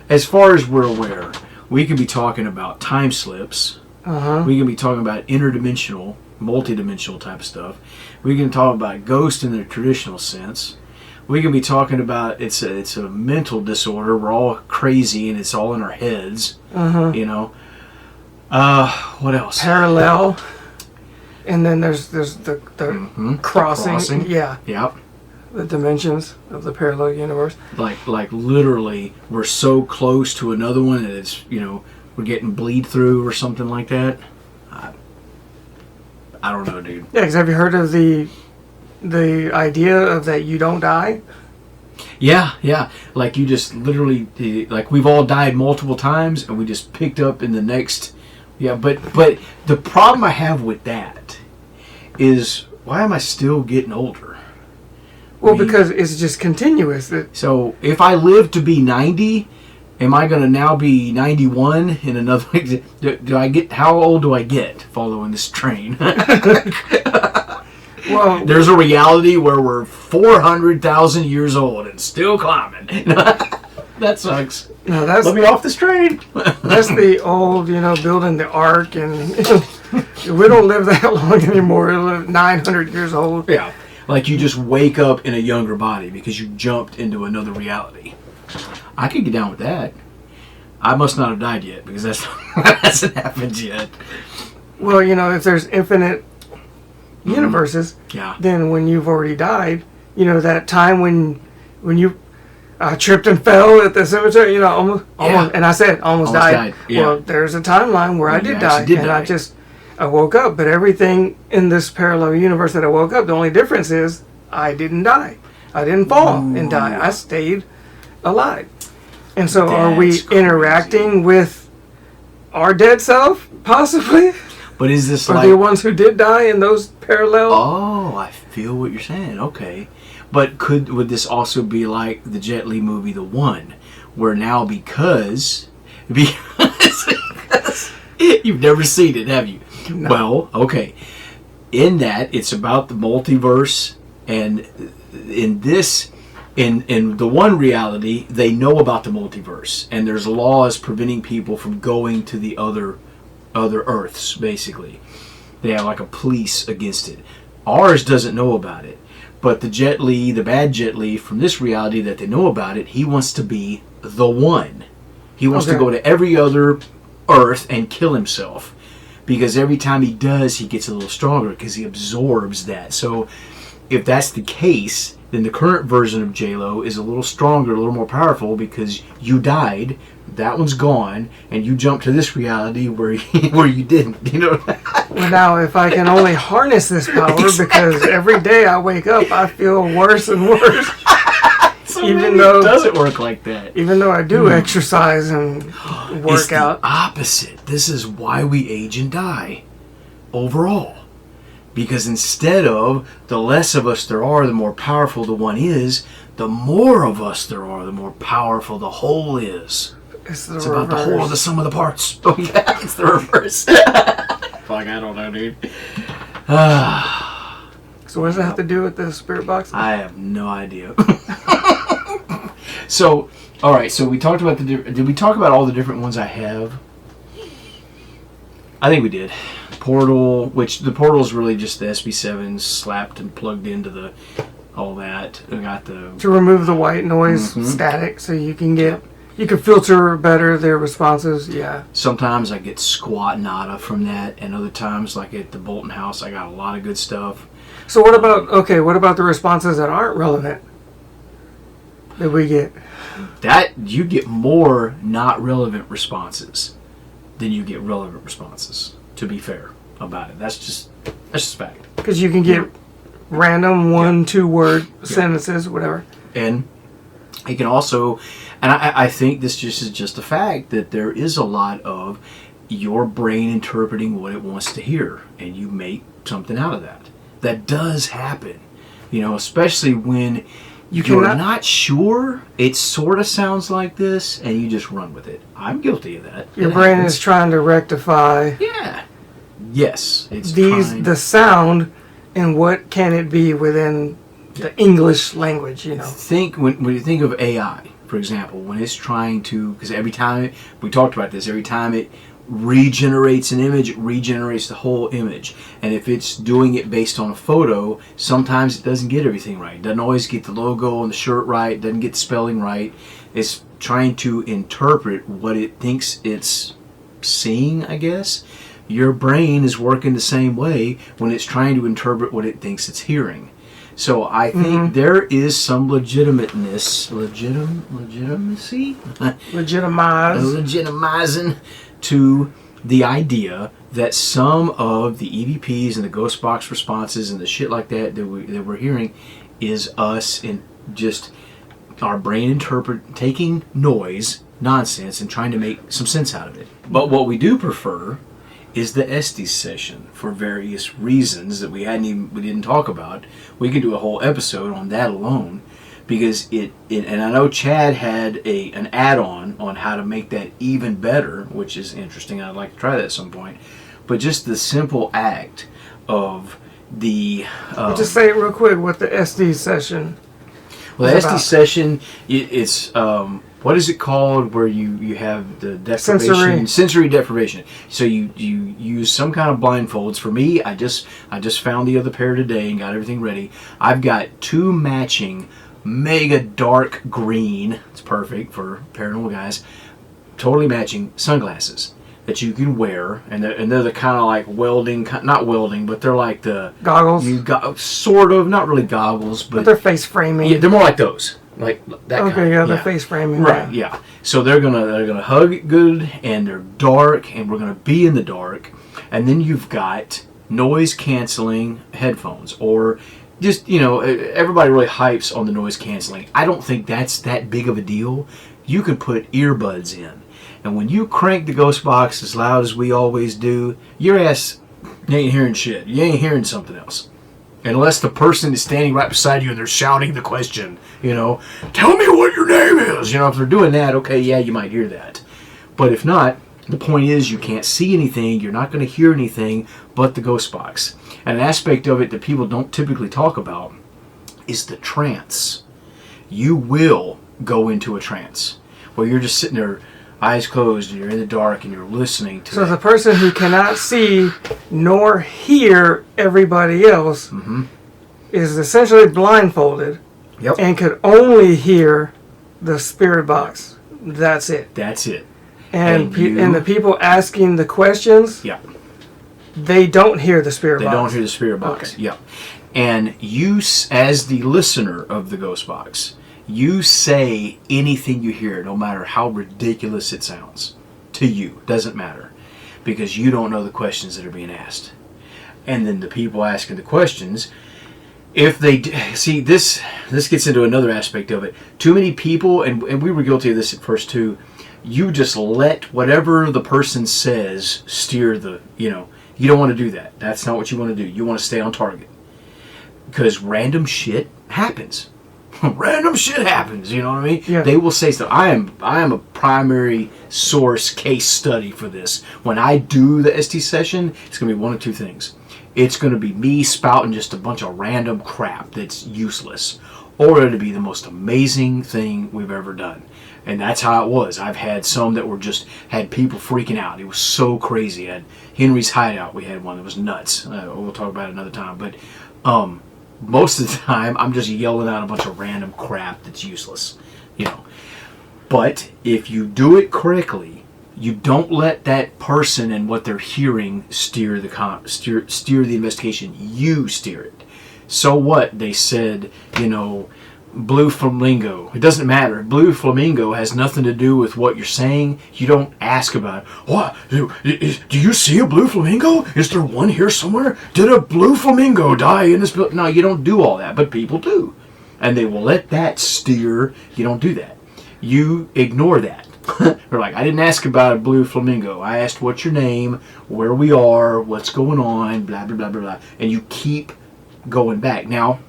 as far as we're aware, we could be talking about time slips. We can be talking about interdimensional, multidimensional type of stuff. We can talk about ghosts in the traditional sense. We can be talking about it's a mental disorder. We're all crazy and it's all in our heads. You know. What else? Parallel. And then there's the crossing. Yeah. Yep. The dimensions of the parallel universe. Like literally, we're so close to another one that it's, we're getting bleed through or something like that. I don't know, dude. Yeah, because have you heard of the idea of that you don't die? Yeah. Like you just literally, like we've all died multiple times and we just picked up in the next. Yeah, but the problem I have with that is, why am I still getting older? Well, because it's just continuous. So if I live to be 90, am I going to now be 91 in another? Do I get? How old do I get following this train? Well, there's a reality where we're 400,000 years old and still climbing. That sucks. No, let me off this train. That's the old, building the ark, and we don't live that long anymore. We live 900 years old. Yeah, like you just wake up in a younger body because you jumped into another reality. I could get down with that. I must not have died yet because that hasn't happened yet. Well, if there's infinite universes, then when you've already died, that time when you tripped and fell at the cemetery, almost, and I said almost died. Yeah. Well, there's a timeline where I did die. I woke up, but everything in this parallel universe that I woke up, the only difference is I didn't die. I didn't fall and die. I stayed alive. And so are we interacting with our dead self, possibly? But is this Are the ones who did die in those parallel? Oh, I feel what you're saying. Okay. But would this also be like the Jet Li movie, The One, where now because you've never seen it, have you? No. Well, okay. In that, it's about the multiverse, and in the one reality, they know about the multiverse, and there's laws preventing people from going to the other Earths, basically. They have like a police against it. Ours doesn't know about it. But the bad Jet Li from this reality that they know about it, he wants to be the one. He wants to go to every other Earth and kill himself. Because every time he does, he gets a little stronger because he absorbs that. So if that's the case, then the current version of J-Lo is a little stronger, a little more powerful because you died, that one's gone, and you jump to this reality where you didn't, Well, now, if I can only harness this power, because every day I wake up, I feel worse and worse. So even though it doesn't work like that. Even though I do exercise and work out. It's the opposite. This is why we age and die overall. Because instead of the less of us there are, the more powerful the one is, the more of us there are, the more powerful the whole is. It's about the whole of the sum of the parts. Oh yeah, it's the reverse. Fuck, I don't know, dude. So what does that have to do with the spirit box? I have no idea. So, all right. So we talked about did we talk about all the different ones I have? I think we did. portal, which the portal is really just the SB7 slapped and plugged into all that. I got to remove the white noise static, so you can filter better their responses. Yeah. Sometimes I get squat nada from that, and other times, like at the Bolton House, I got a lot of good stuff. So what about the responses that aren't relevant that we get? That you get more not relevant responses than you get relevant responses. To be fair about it, that's just fact. Because you can get random 1-2 word sentences, whatever. And it can also, and I think this is just a fact that there is a lot of your brain interpreting what it wants to hear, and you make something out of that. That does happen, especially when you're not sure. It sort of sounds like this, and you just run with it. I'm guilty of that. Your brain is trying to rectify. Yeah. Yes. It's the sound, and what can it be within the English language? When you think of AI, for example, when it's trying to, because every time we talked about this, every time it regenerates an image, it regenerates the whole image. And if it's doing it based on a photo, sometimes it doesn't get everything right. It doesn't always get the logo on the shirt right, doesn't get the spelling right. It's trying to interpret what it thinks it's seeing, I guess. Your brain is working the same way when it's trying to interpret what it thinks it's hearing. So I think there is some legitimizing to the idea that some of the EVPs and the ghost box responses and the shit like that we're hearing is us in just our brain taking nonsense and trying to make some sense out of it. But what we do prefer is the SD session for various reasons that we didn't talk about. We could do a whole episode on that alone, because and I know Chad had an add-on on how to make that even better, which is interesting. I'd like to try that at some point. But just the simple act of the just say it real quick what the SD session. Well, the SD session, it's what is it called where you have the deprivation, sensory deprivation. So you use some kind of blindfolds. For me, I just found the other pair today and got everything ready. I've got 2 matching mega dark green, it's perfect for paranormal guys, totally matching sunglasses that you can wear, and they're the kind of like not welding, but they're like the goggles. You got sort of, not really goggles, but they're face framing. Yeah, they're more like those, like that. Okay, kind. Yeah, the face framing. Right, yeah. So they're gonna hug it good, and they're dark, and we're gonna be in the dark, and then you've got noise canceling headphones, or just, everybody really hypes on the noise canceling. I don't think that's that big of a deal. You can put earbuds in, and when you crank the ghost box as loud as we always do, your ass ain't hearing shit. You ain't hearing something else. Unless the person is standing right beside you and they're shouting the question, tell me what your name is. If they're doing that, okay, yeah, you might hear that. But if not, the point is you can't see anything, you're not going to hear anything but the ghost box. And an aspect of it that people don't typically talk about is the trance. You will go into a trance where you're just sitting there, eyes closed, and you're in the dark and you're listening to So the person who cannot see nor hear everybody else is essentially blindfolded and could only hear the spirit box. That's it. That's it. And the people asking the questions, they don't hear the spirit box. They don't hear the spirit box. Okay. Yeah. And you, as the listener of the ghost box, you say anything you hear, no matter how ridiculous it sounds to you. Doesn't matter, because you don't know the questions that are being asked. And then the people asking the questions, if they see this gets into another aspect of it. Too many people, and we were guilty of this at first too. You just let whatever the person says steer the. You don't want to do that. That's not what you want to do. You want to stay on target, because random shit happens. Random shit happens, you know what I mean? Yeah. They will say stuff. I am a primary source case study for this. When I do the ST session, it's going to be one of 2 things. It's going to be me spouting just a bunch of random crap that's useless, or it'll be the most amazing thing we've ever done. And that's how it was. I've had some that were just, had people freaking out. It was so crazy. At Henry's Hideout, we had one that was nuts. We'll talk about it another time. But most of the time, I'm just yelling out a bunch of random crap that's useless. But if you do it correctly, you don't let that person and what they're hearing steer the investigation. You steer it. So what? They said, blue flamingo. It doesn't matter. Blue flamingo has nothing to do with what you're saying. You don't ask about it. What? Do you see a blue flamingo? Is there one here somewhere? Did a blue flamingo die in this building? No, you don't do all that, but people do. And they will let that steer. You don't do that. You ignore that. They're like, I didn't ask about a blue flamingo. I asked what's your name, where we are, what's going on, blah, blah, blah, blah, blah. And you keep going back. Now,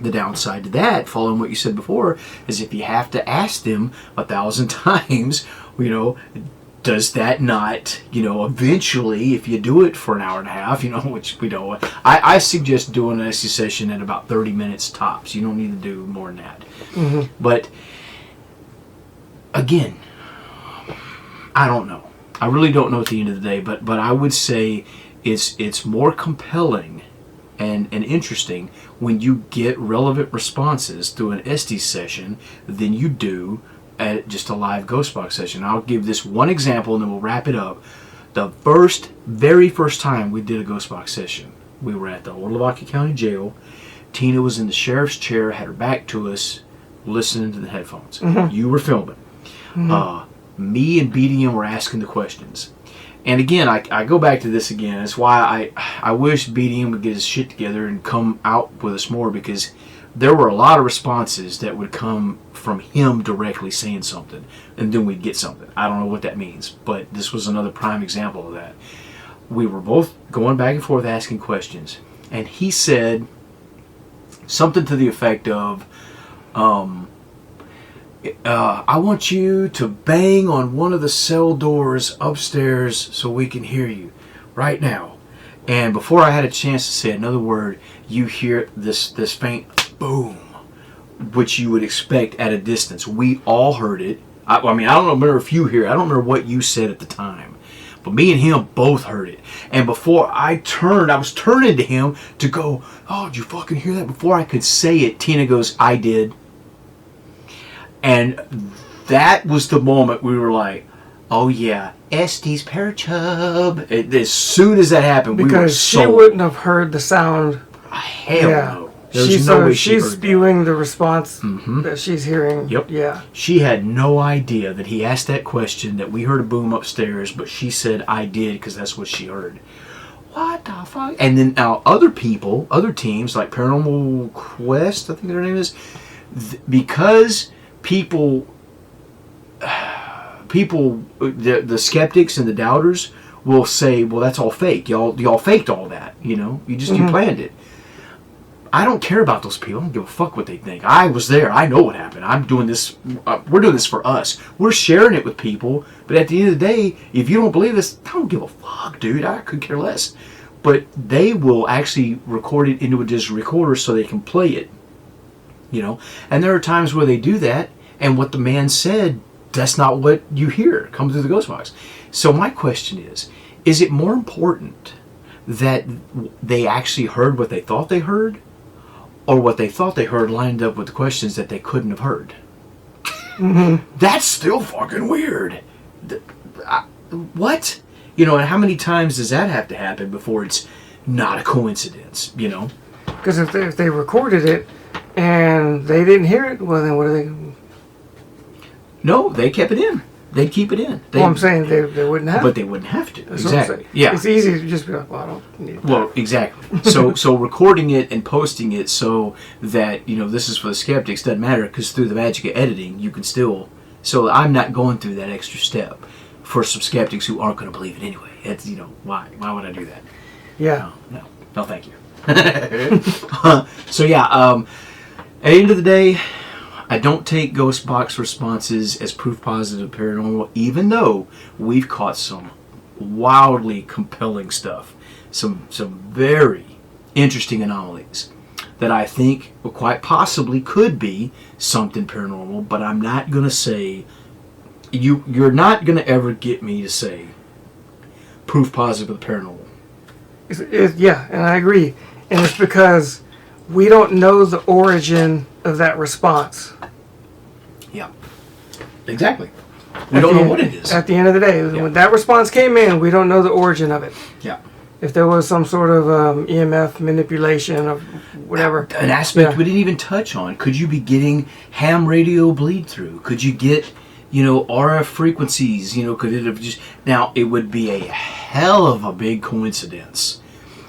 the downside to that, following what you said before, is if you have to ask them 1,000 times, does that not, eventually, if you do it for an hour and a half, which we don't, I suggest doing an essay session at about 30 minutes tops. You don't need to do more than that. Mm-hmm. But, again, I don't know. I really don't know at the end of the day, but I would say it's more compelling and interesting when you get relevant responses through an SD session than you do at just a live ghost box session. I'll give this one example and then we'll wrap it up. The very first time we did a ghost box session, we were at the Olde County Jail. Tina was in the sheriff's chair, had her back to us, listening to the headphones. Mm-hmm. You were filming. Mm-hmm. Me and BDM were asking the questions. And again, I go back to this again. That's why I wish BDM would get his shit together and come out with us more, because there were a lot of responses that would come from him directly saying something, and then we'd get something. I don't know what that means, but this was another prime example of that. We were both going back and forth asking questions, and he said something to the effect of, I want you to bang on one of the cell doors upstairs so we can hear you right now. And before I had a chance to say another word, you hear this faint boom, which you would expect at a distance. We all heard it. I don't remember if you hear it. I don't remember what you said at the time. But me and him both heard it. And before I was turning to him to go, oh, did you fucking hear that? Before I could say it, Tina goes, I did. And that was the moment we were like, oh yeah, Estes Parachub. As soon as that happened, we were sold. Because she wouldn't have heard the sound. Hell no. There's no way she's spewing the response that she's hearing. Yep. Yeah. She had no idea that he asked that question, that we heard a boom upstairs, but she said, I did, because that's what she heard. What the fuck? And then now other teams, like Paranormal Quest, I think their name is, because people, the skeptics and the doubters will say, well, that's all fake. Y'all faked all that, you planned it. I don't care about those people. I don't give a fuck what they think. I was there. I know what happened. I'm doing this. We're doing this for us. We're sharing it with people. But at the end of the day, if you don't believe this, I don't give a fuck, dude. I could care less. But they will actually record it into a digital recorder so they can play it. And there are times where they do that, and what the man said, that's not what you hear come through the ghost box. So my question is it more important that they actually heard what they thought they heard, or what they thought they heard lined up with the questions that they couldn't have heard? Mm-hmm. That's still fucking weird. What? And how many times does that have to happen before it's not a coincidence, Because if they recorded it and they didn't hear it, well, then what are they? No, they kept it in. They'd keep it in. I'm saying they wouldn't have. But they wouldn't have to. That's exactly. Yeah. It's easy to just be like, well, I don't need that. Well, exactly. So recording it and posting it so that, this is for the skeptics doesn't matter, because through the magic of editing, you can still. So I'm not going through that extra step for some skeptics who aren't going to believe it anyway. It's, why? Why would I do that? Yeah. No, thank you. So yeah, at the end of the day, I don't take ghost box responses as proof positive paranormal, even though we've caught some wildly compelling stuff, some very interesting anomalies that I think quite possibly could be something paranormal, but I'm not going to say, you're not going to ever get me to say proof positive of the paranormal. Yeah, and I agree. And it's because we don't know the origin of that response. Yeah, exactly. We don't know what it is. At the end of the day, when that response came in, we don't know the origin of it. Yeah. If there was some sort of EMF manipulation of whatever. An aspect we didn't even touch on. Could you be getting ham radio bleed through? Could you get, RF frequencies? Could it have just... Now, it would be a hell of a big coincidence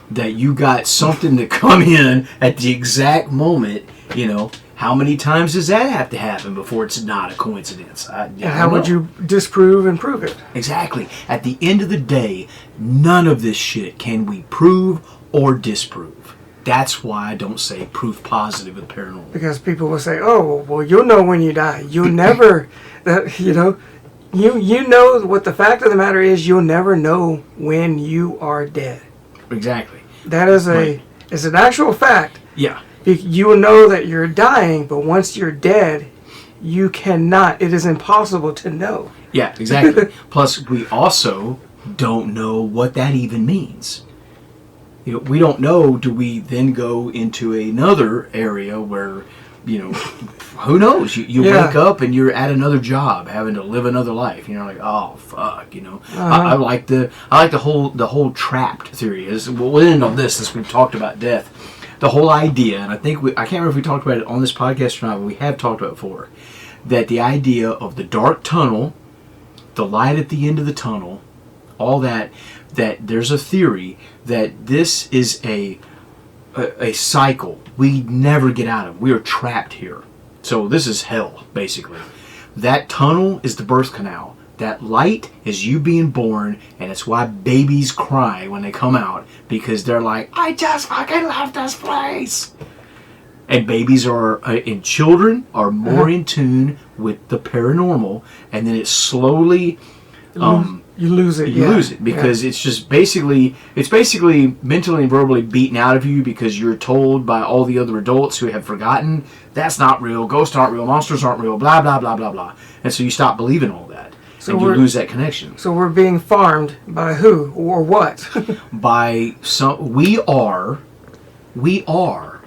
that you got something to come in at the exact moment, How many times does that have to happen before it's not a coincidence? And how would you disprove and prove it? Exactly. At the end of the day, none of this shit can we prove or disprove. That's why I don't say proof positive of the paranormal. Because people will say, "Oh, well, you'll know when you die. You'll never, you know what the fact of the matter is. You'll never know when you are dead." Exactly. That is is an actual fact. Yeah. You will know that you're dying, but once you're dead, you cannot. It is impossible to know. Yeah, exactly. Plus, we also don't know what that even means. We don't know. Do we then go into another area where, who knows? You wake up and you're at another job, having to live another life. You're like, oh fuck, I like the whole trapped theory. We'll end on this since we've talked about death. The whole idea, and I can't remember if we talked about it on this podcast or not, but we have talked about it before, that the idea of the dark tunnel, the light at the end of the tunnel, all that there's a theory that this is a cycle we never get out of. We are trapped here. So this is hell, basically. That tunnel is the birth canal. That light is you being born, and it's why babies cry when they come out, because they're like, I just fucking love this place. And babies and children are more in tune with the paranormal, and then it slowly... you lose it. You lose it because it's just basically mentally and verbally beaten out of you because you're told by all the other adults who have forgotten that's not real, ghosts aren't real, monsters aren't real, blah blah blah blah blah, and so you stop believing all that, and you lose that connection. So we're being farmed by who or what? By some. We are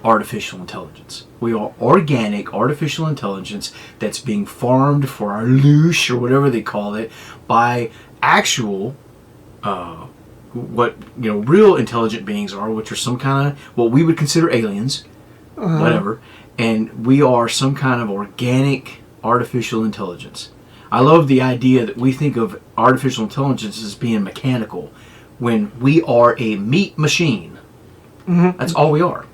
artificial intelligence. We are organic artificial intelligence that's being farmed for our loosh or whatever they call it by actual real intelligent beings are, which are some kind of what we would consider aliens, whatever, and we are some kind of organic artificial intelligence. I love the idea that we think of artificial intelligence as being mechanical when we are a meat machine. Mm-hmm. That's all we are.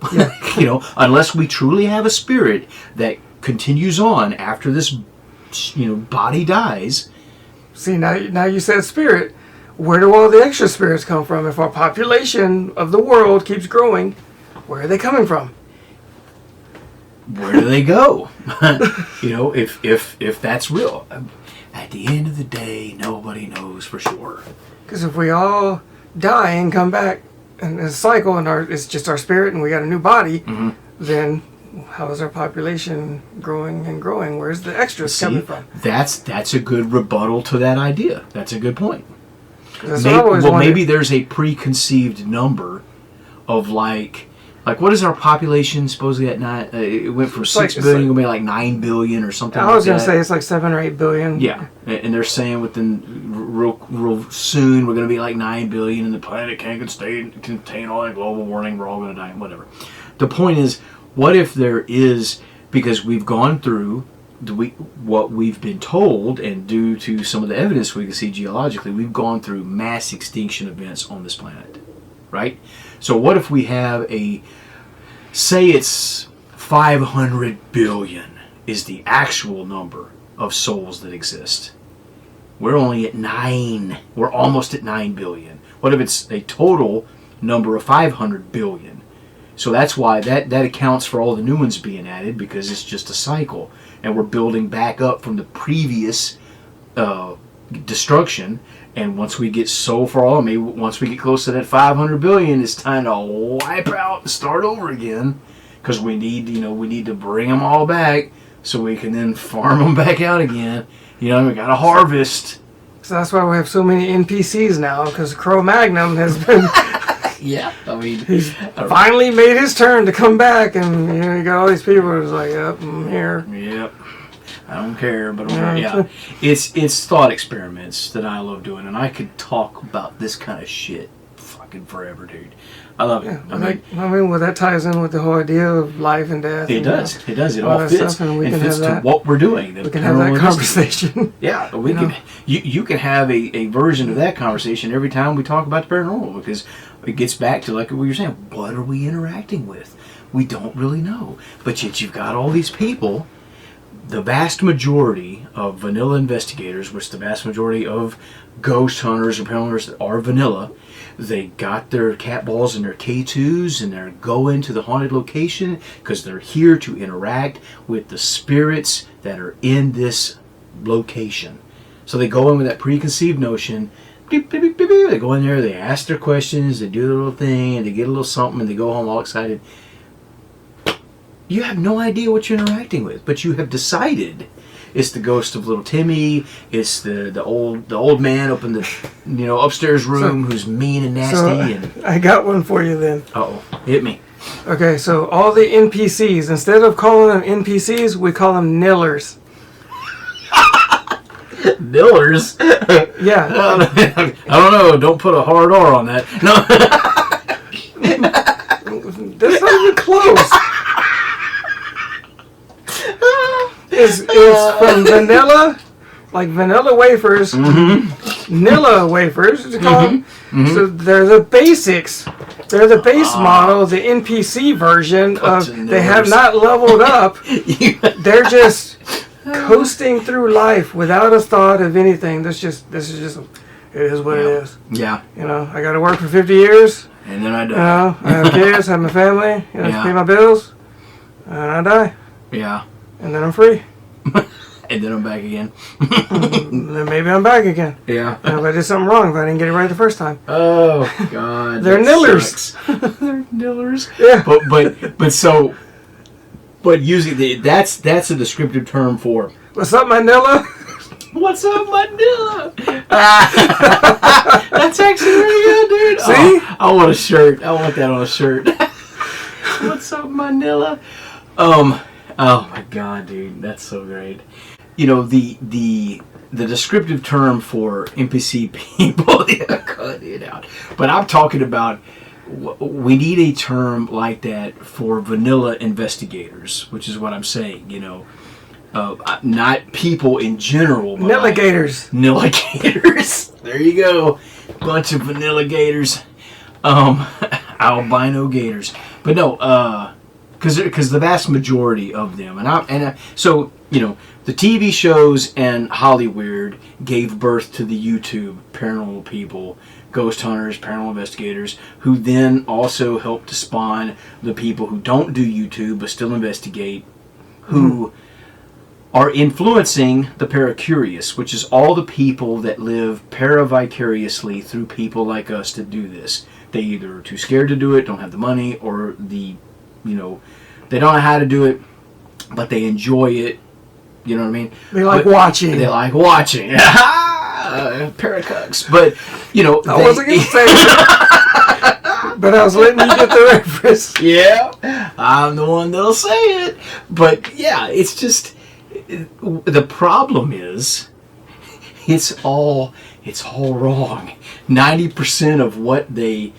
Yeah. Unless we truly have a spirit that continues on after this body dies. See, now you said spirit. Where do all the extra spirits come from? If our population of the world keeps growing, where are they coming from? Where do they go? If that's real. At the end of the day, nobody knows for sure. Because if we all die and come back in a cycle and it's just our spirit and we got a new body, mm-hmm. then how is our population growing and growing? Where's the extras coming from? That's a good rebuttal to that idea. That's a good point. Maybe there's a preconceived number of like what is our population supposedly at 9? It went from 6 billion to maybe like 9 billion or something. I was going to say it's like 7 or 8 billion. Yeah, and they're saying within real soon we're going to be like 9 billion, and the planet can't contain all that global warming. We're all going to die. Whatever. The point is, what if there is, because we've gone through what we've been told, and due to some of the evidence we can see geologically, we've gone through mass extinction events on this planet, right? So what if we have say it's 500 billion is the actual number of souls that exist. We're only at 9. We're almost at 9 billion. What if it's a total number of 500 billion? So that's why that accounts for all the new ones being added, because it's just a cycle. And we're building back up from the previous destruction. And once we get so far, maybe once we get close to that 500 billion, it's time to wipe out and start over again. because we need to bring them all back so we can then farm them back out again. We got to harvest. So that's why we have so many NPCs now, because Cro-Magnon has been... Yeah, I mean... He's finally made his turn to come back, and you got all these people who's like, yep, I'm here. Yep. I don't care, but yeah. It's thought experiments that I love doing, and I could talk about this kind of shit fucking forever, dude. I love it. Yeah, I mean, well, that ties in with the whole idea of life and death. It does. It does. It all fits. And we can fits to what we're doing. We can have that conversation. Yeah, we can. You can have a version of that conversation every time we talk about the paranormal, because it gets back to like what you're saying. What are we interacting with? We don't really know. But yet you've got all these people. The vast majority of vanilla investigators, which the vast majority of ghost hunters or paranormal hunters are vanilla, they got their cat balls and their K2s and they're going to the haunted location because they're here to interact with the spirits that are in this location. So they go in with that preconceived notion. Beep, beep, beep, beep, beep. They go in there, they ask their questions, they do their little thing, and they get a little something, and they go home all excited. You have no idea what you're interacting with, but you have decided it's the ghost of little Timmy. It's the old man up in the upstairs room who's mean and nasty. I got one for you then. Uh-oh, hit me. Okay, so all the NPCs, instead of calling them NPCs, we call them nillers. Nillers? Yeah. I don't know. Don't put a hard R on that. No. That's not even close. It's from vanilla, like vanilla wafers, Nilla wafers, to call them. So they're the basics. They're the base model, the NPC version of. They have not leveled up. They're just coasting through life without a thought of anything. This is just. It is what it is. Yeah. I got to work for 50 years. And then I die. I have kids, have my family, pay my bills, and I die. Yeah. And then I'm free. And then I'm back again. Then maybe I'm back again. Yeah. If I did something wrong, if I didn't get it right the first time. Oh God. They're nillers. They're nillers. Yeah. But using that's a descriptive term for. What's up, my Nilla? What's up, my Nilla? That's actually really good, dude. See? Oh, I want a shirt. I want that on a shirt. What's up, my Nilla? Oh my God, dude, that's so great. The descriptive term for NPC people, cut it out. But I'm talking about, we need a term like that for vanilla investigators, which is what I'm saying. Not people in general. Nilligators. Nilligators. There you go. Bunch of vanilla gators. Albino gators. But no, because the vast majority of them, so the TV shows and Hollywood gave birth to the YouTube paranormal people, ghost hunters, paranormal investigators, who then also helped to spawn the people who don't do YouTube but still investigate, who are influencing the paracurious, which is all the people that live para-vicariously through people like us to do this. They either are too scared to do it, don't have the money, or they don't know how to do it, but they enjoy it. You know what I mean? They like watching. They like watching. Paracucks. But, I wasn't going to say that. But I was letting you get the reference. Yeah. I'm the one that'll say it. But, yeah, it's just, the problem is, it's all wrong. 90% of what they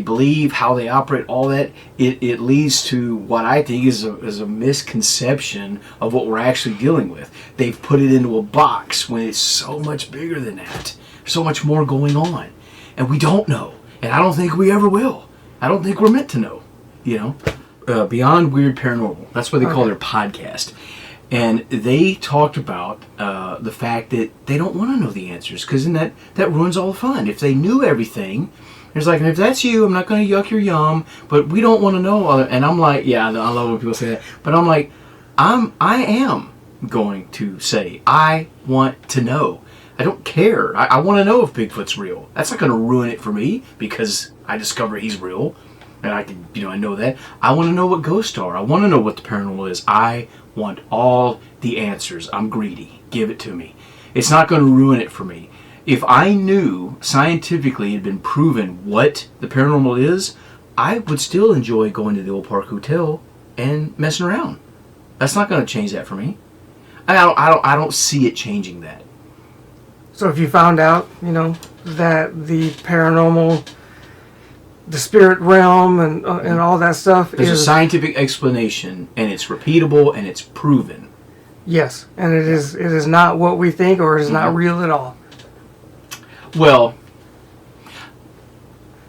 believe, how they operate, all that, it leads to what I think is a misconception of what we're actually dealing with. They've put it into a box when it's so much bigger than that. There's so much more going on. And we don't know. And I don't think we ever will. I don't think we're meant to know. Beyond Weird Paranormal. That's what they call their podcast. And they talked about the fact that they don't want to know the answers, because then that ruins all the fun. If they knew everything, it's like, if that's you, I'm not going to yuck your yum, but we don't want to know. And I'm like, yeah, I love when people say that. But I'm like, I am going to say, I want to know. I don't care. I want to know if Bigfoot's real. That's not going to ruin it for me because I discover he's real. And I can, I know that. I want to know what ghosts are. I want to know what the paranormal is. I want all the answers. I'm greedy. Give it to me. It's not going to ruin it for me. If I knew scientifically it had been proven what the paranormal is, I would still enjoy going to the Olde Park Hotel and messing around. That's not going to change that for me. I don't see it changing that. So if you found out, that the paranormal, the spirit realm, and all that stuff There's a scientific explanation, and it's repeatable, and it's proven. Yes, and it is not what we think, or it is not real at all. Well,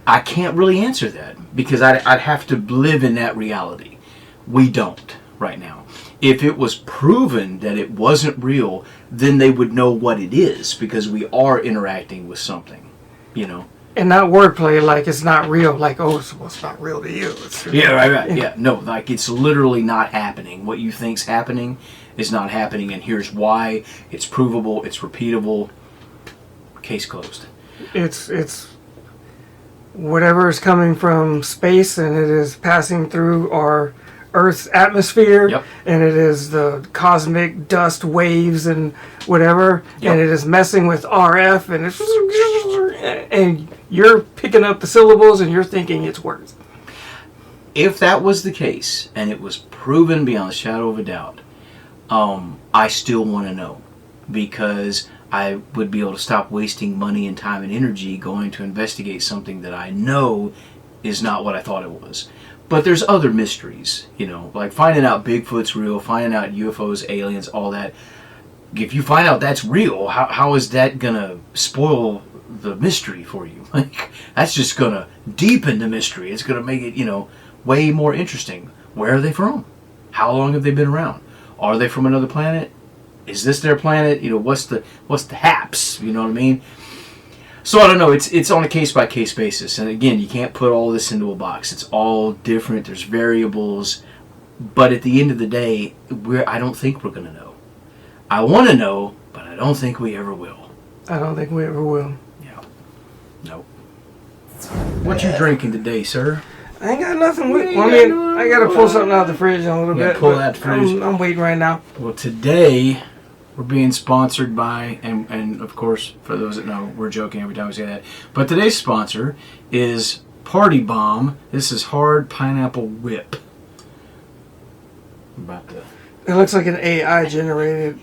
I can't really answer that because I'd have to live in that reality. We don't right now. If it was proven that it wasn't real, then they would know what it is because we are interacting with something, And not wordplay like it's not real, like, it's not real to you. Yeah, right. Yeah, no, like it's literally not happening. What you think's happening is not happening, and here's why. It's provable, it's repeatable. Case closed. It's whatever is coming from space, and it is passing through our Earth's atmosphere, and it is the cosmic dust waves and whatever, and it is messing with RF, and you're picking up the syllables and you're thinking it's words. If that was the case, and it was proven beyond a shadow of a doubt, I still want to know, because I would be able to stop wasting money and time and energy going to investigate something that I know is not what I thought it was. But there's other mysteries, like finding out Bigfoot's real, finding out UFOs, aliens, all that. If you find out that's real, how is that going to spoil the mystery for you? Like, that's just going to deepen the mystery. It's going to make it, way more interesting. Where are they from? How long have they been around? Are they from another planet? Is this their planet? What's the haps? You know what I mean? So I don't know. It's on a case by case basis, and again, you can't put all this into a box. It's all different. There's variables, but at the end of the day, I don't think we're gonna know. I want to know, but I don't think we ever will. I don't think we ever will. Yeah. Nope. What you drinking today, sir? I ain't got nothing. I got to pull something out of the fridge in a little bit. Pull out the fridge. I'm waiting right now. Well, today we're being sponsored by, and of course, for those that know, we're joking every time we say that, but today's sponsor is Party Bomb. This is hard pineapple whip. It looks like an AI generated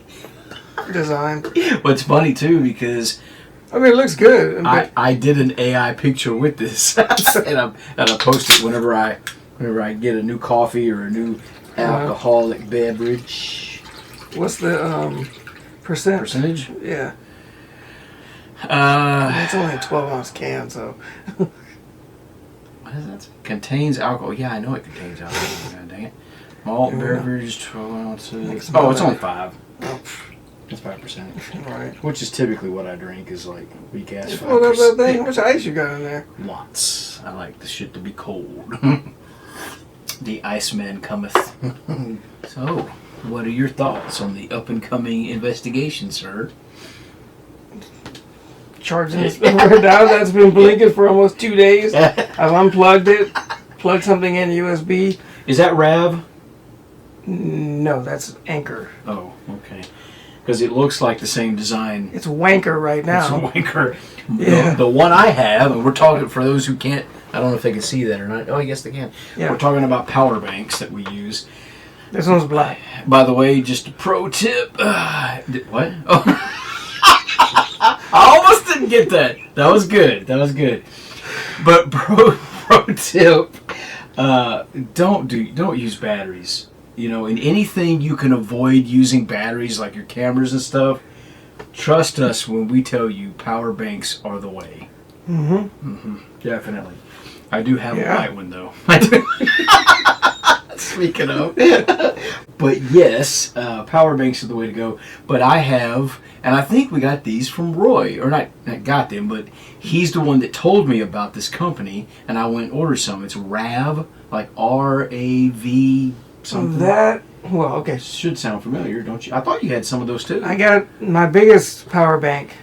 design. Well, it's funny too because it looks good. I did an AI picture with this, and I post it whenever I get a new coffee or a new alcoholic beverage. What's the percentage? Yeah. It's only a 12-ounce can, so. What is that? Contains alcohol. Yeah, I know it contains alcohol. God dang it. Malt beverage, 12 ounces. It's only 5. Oh. It's 5%. Right. Which is typically what I drink, is like weak ass 5%. Well, that's that thing. How much ice you got in there? Lots. I like the shit to be cold. The Iceman cometh. So, what are your thoughts on the up and coming investigation, sir? Charging this thing right now. That's been blinking for almost 2 days. I've unplugged it, plugged something in USB. Is that Rav? No, that's Anchor. Oh, okay. Because it looks like the same design. It's Wanker right now. It's Wanker. Yeah. The one I have, and we're talking, for those who can't, I don't know if they can see that or not. Oh, I guess they can. Yeah. We're talking about power banks that we use. This one's black. By the way, just a pro tip. What? Oh. I almost didn't get that. That was good. But pro tip, don't use batteries. In anything you can avoid using batteries, like your cameras and stuff, trust us when we tell you power banks are the way. Definitely. I do have a light one, though. Speaking of. But yes, power banks are the way to go. But I have, and I think we got these from Roy, or not got them, but he's the one that told me about this company, and I went and ordered some. It's RAV, like RAV something. Okay. Should sound familiar, don't you? I thought you had some of those too. I got my biggest power bank.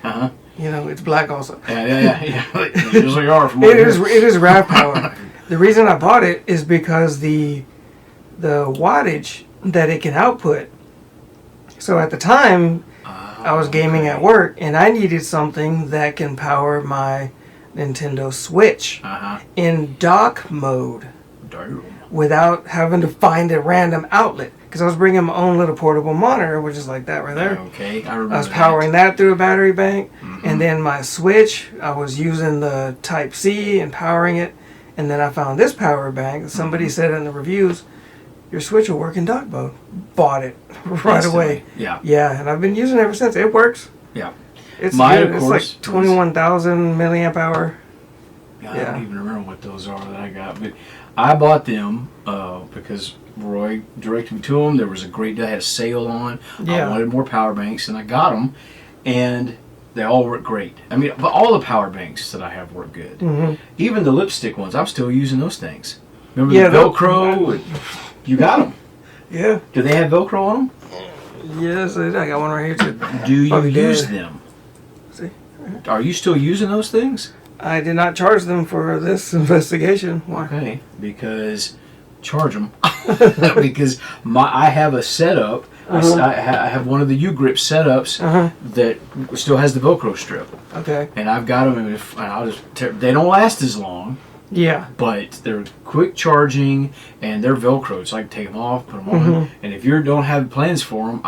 It's black also. Yeah. They usually are from It is RAV power. The reason I bought it is because the wattage that it can output. So at the time, I was gaming at work, and I needed something that can power my Nintendo Switch in dock mode without having to find a random outlet. Because I was bringing my own little portable monitor, which is like that right there. Okay, I remember. I was powering that through a battery bank, and then my Switch, I was using the Type-C and powering it, and then I found this power bank. Somebody said in the reviews, your Switch will work in dock mode. Bought it right away. Yeah. Yeah, and I've been using it ever since. It works. Yeah. It's Mine, good. of It's course, like 21,000 milliamp hour. I don't even remember what those are that I got, but I bought them because Roy directed me to them. There was a great deal. I had a sale on. Yeah. I wanted more power banks, and I got them, and they all work great. I mean, but all the power banks that I have work good. Mm-hmm. Even the lipstick ones, I'm still using those things. Remember the Velcro? You got them. Yeah. Do they have Velcro on them? Yes, I got one right here too. Do you Probably use dead. them? See? Are you still using those things? I did not charge them for this investigation. Why? Okay, because charge them. Because I have a setup. I have one of the U-grip setups that still has the Velcro strip. Okay. And I've got them, and I'll just they don't last as long. Yeah. But they're quick charging, and they're Velcro, so I can take them off, put them on. And if you don't have plans for them,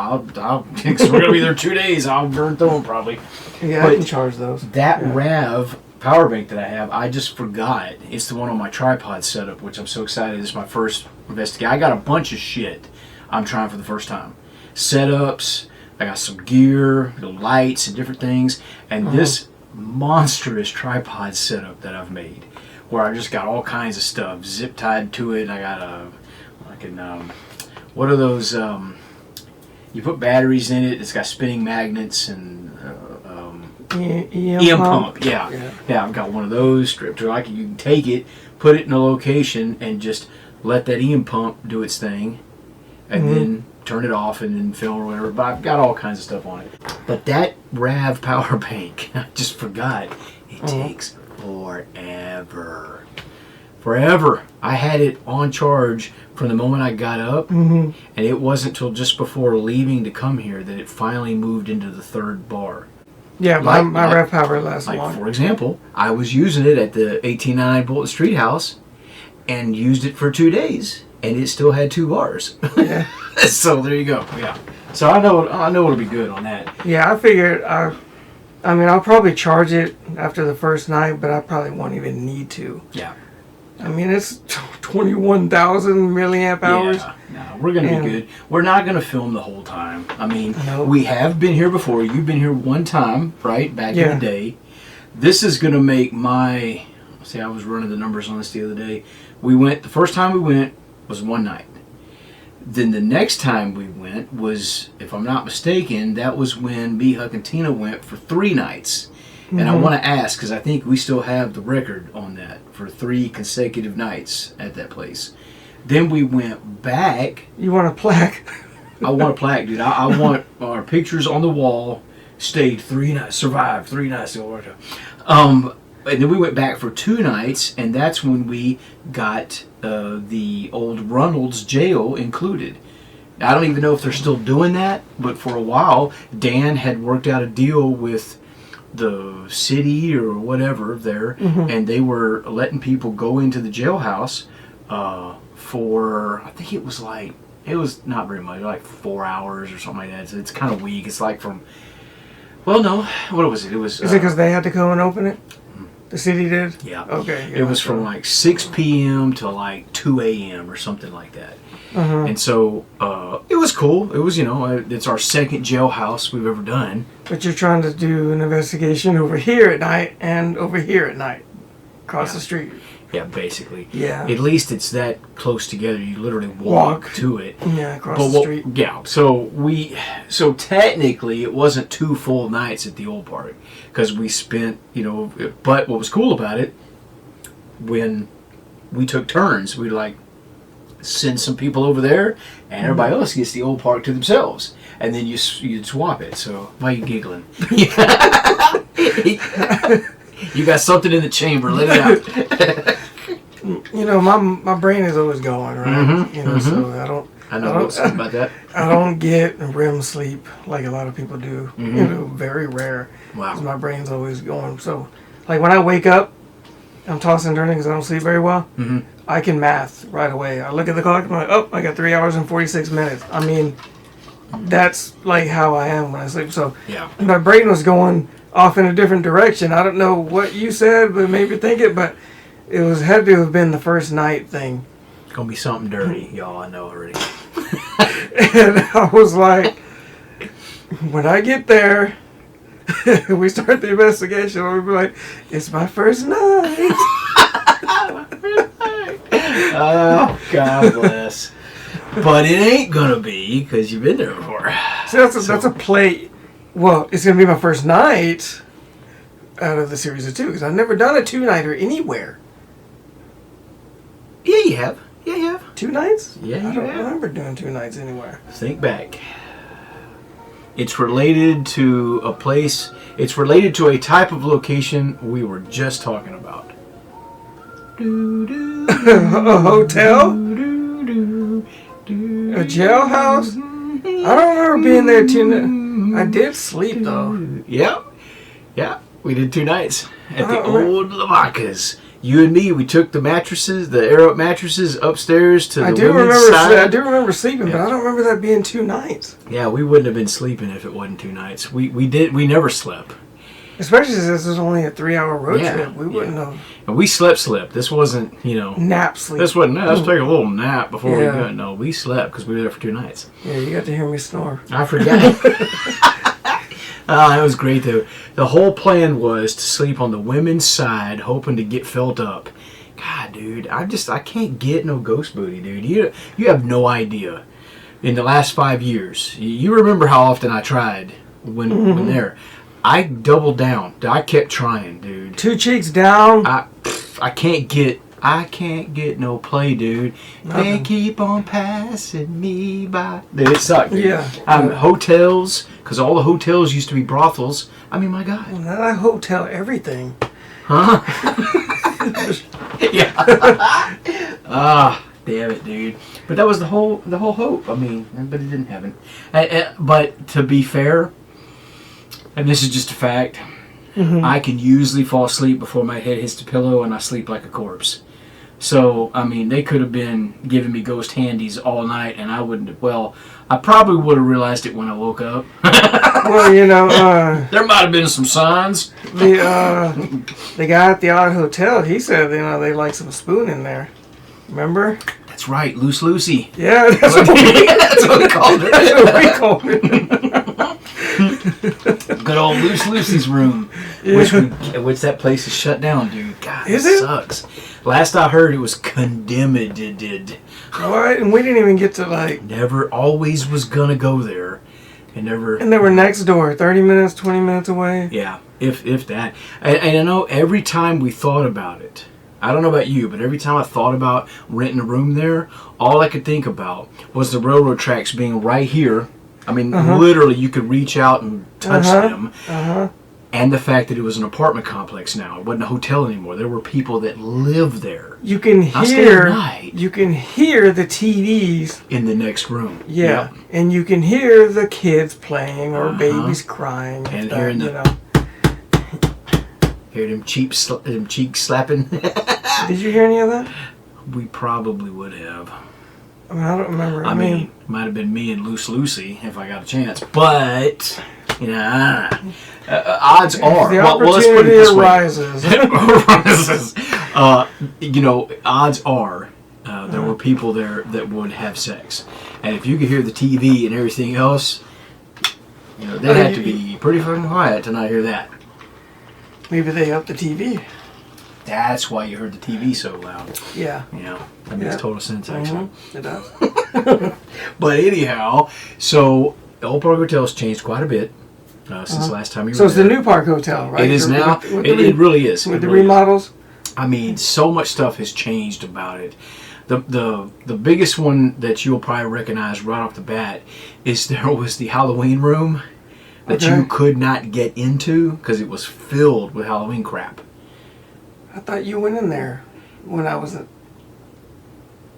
because we're gonna be there 2 days, I'll burn through them probably. Yeah, but I can charge those. That RAV power bank that I have, I just forgot. It's the one on my tripod setup, which I'm so excited. This is my first investigation. I got a bunch of shit I'm trying for the first time. Setups, I got some gear, the lights and different things, and this monstrous tripod setup that I've made, where I just got all kinds of stuff zip tied to it. I got what are those? You put batteries in it. It's got spinning magnets and EM pump. Yeah. I've got one of those stripped. You can take it, put it in a location, and just let that EM pump do its thing, and then turn it off and then film or whatever. But I've got all kinds of stuff on it. But that RAV power bank, I just forgot. It takes forever. I had it on charge from the moment I got up, and it wasn't till just before leaving to come here that it finally moved into the third bar. Yeah, my RAV power lasts long. For example, I was using it at the 1899 Bolton Street house and used it for 2 days, and it still had 2 bars. Yeah. So there you go. Yeah. So I know it'll be good on that. Yeah, I figured. I'll probably charge it after the first night, but I probably won't even need to. Yeah. I mean, it's 21,000 milliamp hours. Yeah, no, we're going to be good. We're not going to film the whole time. I mean, we have been here before. You've been here one time, right? Back in the day. This is going to make I was running the numbers on this the other day. The first time we went was one night. Then the next time we went was, if I'm not mistaken, that was when B. Huck and Tina went for 3 nights. And I want to ask, because I think we still have the record on that, for 3 consecutive nights at that place. Then we went back. You want a plaque? I want a plaque, dude. I want our pictures on the wall. Stayed 3 nights, survived 3 nights. And then we went back for 2 nights, and that's when we got the old Runnels jail included. I don't even know if they're still doing that, but for a while, Dan had worked out a deal with the city or whatever there, and they were letting people go into the jailhouse for, I think it was not very much, like 4 hours or something like that. So it's kind of weak. It's like from, what was it? It was. Is it because they had to go and open it? The city did? Yeah. Okay. Yeah, it was from like 6 p.m. to like 2 a.m. or something like that. And so it was cool. It was, it's our second jailhouse we've ever done. But you're trying to do an investigation over here at night and over here at night, across the street. Yeah, basically. Yeah. At least it's that close together. You literally walk to it. Yeah, across the street. Yeah. So technically it wasn't 2 full nights at the Olde Park, because we spent, but what was cool about it, when we took turns, we'd send some people over there, and everybody else gets the Olde Park to themselves, and then you'd swap it. So why are you giggling? You got something in the chamber. Let it out. my brain is always going, right? So I know something about that. I don't get REM sleep like a lot of people do. Very rare. Wow. 'Cause my brain's always going. So, like when I wake up, I'm tossing and turning because I don't sleep very well. I can math right away. I look at the clock and I'm like, oh, I got 3 hours and 46 minutes. I mean, that's like how I am when I sleep. So my brain was going off in a different direction. I don't know what you said, but maybe think it, but it had to have been the first night thing. It's going to be something dirty, y'all. I know already. And I was like, when I get there, we start the investigation. We'll be like, it's my first night. Oh, God bless. But it ain't going to be because you've been there before. See, that's a play. Well, it's going to be my first night out of the series of two because I've never done a two-nighter anywhere. Yeah, you have. Yeah, you have. 2 nights? Yeah, you have. I don't remember doing 2 nights anywhere. Think back. It's related to a place. It's related to a type of location we were just talking about. A hotel? A jailhouse? I don't remember being there 2 nights. I did sleep though. Yep. Yeah, we did 2 nights at the old Lavacas. You and me, we took the mattresses, the air up mattresses upstairs to the women's side. I do remember sleeping, but I don't remember that being 2 nights. Yeah, we wouldn't have been sleeping if it wasn't 2 nights. We never slept. Especially since this was only a 3-hour road trip. We wouldn't have. And we slept. This wasn't, nap sleep. This wasn't, let's take a little nap before we go. No, we slept because we were there for 2 nights. Yeah, you got to hear me snore. I forgot. That was great though. The whole plan was to sleep on the women's side, hoping to get felt up. God, dude, I can't get no ghost booty, dude. You have no idea. In the last 5 years, you remember how often I tried when there. I doubled down. I kept trying, dude. 2 cheeks down. I can't get no play, dude. Nothing. They keep on passing me by. Dude, it sucked, dude. Yeah. Hotels, because all the hotels used to be brothels. I mean, my God. Well, now I hotel everything. Huh? Yeah. Damn it, dude. But that was the whole hope. I mean, but it didn't happen. But to be fair, and this is just a fact, I can usually fall asleep before my head hits the pillow and I sleep like a corpse. So, I mean, they could have been giving me ghost handies all night and I wouldn't have, I probably would have realized it when I woke up. Well, there might have been some signs. The guy at the odd hotel, he said, they like some spoon in there. Remember? That's right, Loose Lucy. Yeah, that's what we called it. That's what we called it. Good old Loose Lucy's room. Yeah. Which that place is shut down, dude. God, it sucks. Last I heard, it was condemned. All right, and we didn't even get to Never, always was gonna go there, and never. And they were next door, 30 minutes, 20 minutes away. Yeah, if that. And I know every time we thought about it. I don't know about you, but every time I thought about renting a room there, all I could think about was the railroad tracks being right here. I mean, literally, you could reach out and touch them. And the fact that it was an apartment complex now. It wasn't a hotel anymore. There were people that lived there. You can hear the TVs. In the next room. Yeah. Yep. And you can hear the kids playing or babies crying. And hearing hear them cheeks slapping. Did you hear any of that? We probably would have. I mean, I don't remember. I mean, it might have been me and Loose Lucy if I got a chance. But, odds are. The opportunity arises. Odds are there were people there that would have sex. And if you could hear the TV and everything else, they'd have to be pretty fucking quiet to not hear that. Maybe they upped the TV. That's why you heard the TV so loud. Yeah. That makes total sense, actually. It does. But anyhow, so Olde Park Hotel's changed quite a bit since last time you were there. So it's the new Park Hotel, right? It is now. It really is. With the remodels? I mean, so much stuff has changed about it. The biggest one that you'll probably recognize right off the bat is there was the Halloween room that you could not get into because it was filled with Halloween crap. I thought you went in there when I was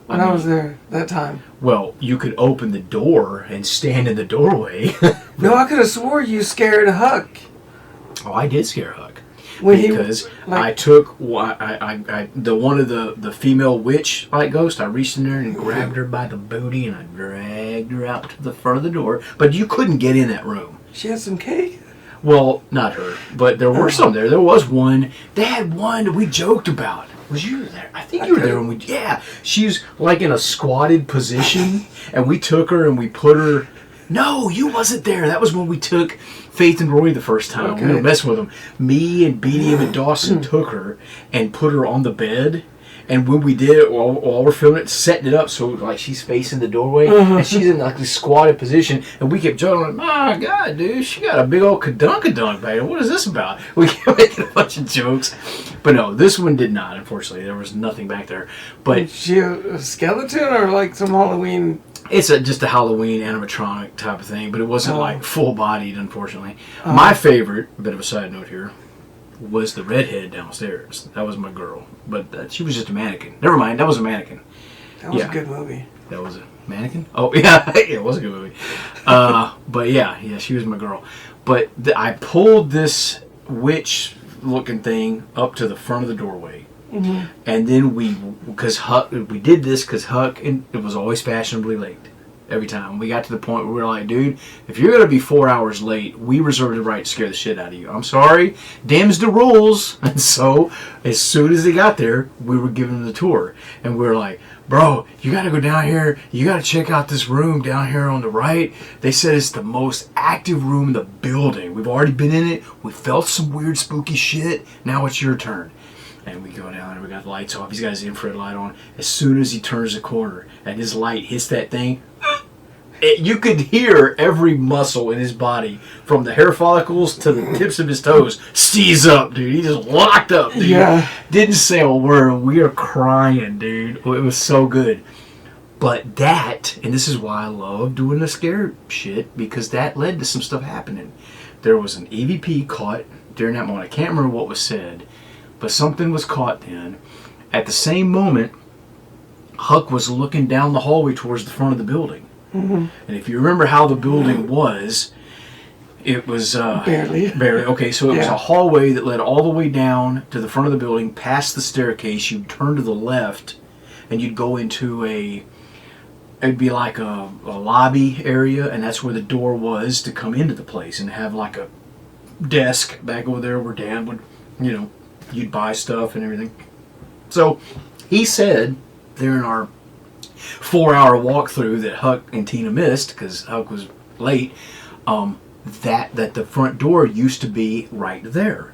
when I was there that time. Well, you could open the door and stand in the doorway. No, I could have swore you scared Huck. Oh, I did scare Huck. When because I took the one of the female witch like ghost. I reached in there and grabbed her by the booty and I dragged her out to the front of the door. But you couldn't get in that room. She had some cake. Well, not her, but there were some there. There was one. They had one that we joked about. Was you there? I think you were there when we. Yeah, she's like in a squatted position, and we took her and we put her. No, you wasn't there. That was when we took Faith and Roy the first time. Okay. We were messing with them. Me and Beanie and Dawson took her and put her on the bed. And when we did it, while we're filming it, setting it up so like she's facing the doorway, and she's in like this squatted position, and we kept joking, like, my God, dude, she got a big old kadunkadunk back. What is this about? We kept making a bunch of jokes. But no, this one did not, unfortunately. There was nothing back there. But is she a skeleton or like some Halloween? It's just a Halloween animatronic type of thing, but it wasn't like full-bodied, unfortunately. My favorite, a bit of a side note here, was the redhead downstairs. That was my girl. But she was just a mannequin. Never mind, that was a mannequin. That was a good movie. That was a mannequin? Oh, yeah. It was a good movie. But yeah, she was my girl. But I pulled this witch-looking thing up to the front of the doorway. Mm-hmm. And then we did this because Huck, it was always fashionably late. Every time. We got to the point where we were like, dude, if you're going to be 4 hours late, we reserve the right to scare the shit out of you. I'm sorry. Them's the rules. And so, as soon as they got there, we were giving them the tour. And we were like, bro, you got to go down here. You got to check out this room down here on the right. They said it's the most active room in the building. We've already been in it. We felt some weird, spooky shit. Now it's your turn. And we go down and we got the lights off. He's got his infrared light on. As soon as he turns the corner and his light hits that thing, you could hear every muscle in his body, from the hair follicles to the tips of his toes, seize up, dude. He just locked up, dude. Yeah. Didn't say a word. We are crying, dude. It was so good. But that, and this is why I love doing the scare shit, because that led to some stuff happening. There was an EVP caught during that moment. I can't remember what was said, but something was caught then. At the same moment, Huck was looking down the hallway towards the front of the building. Mm-hmm. And if you remember how the building was, it was barely. Okay, so it was a hallway that led all the way down to the front of the building, past the staircase. You'd turn to the left, and you'd go into it'd be like a lobby area, and that's where the door was to come into the place, and have like a desk back over there where Dan would, you'd buy stuff and everything. So he said during our 4-hour walkthrough that Huck and Tina missed because Huck was late, that the front door used to be right there,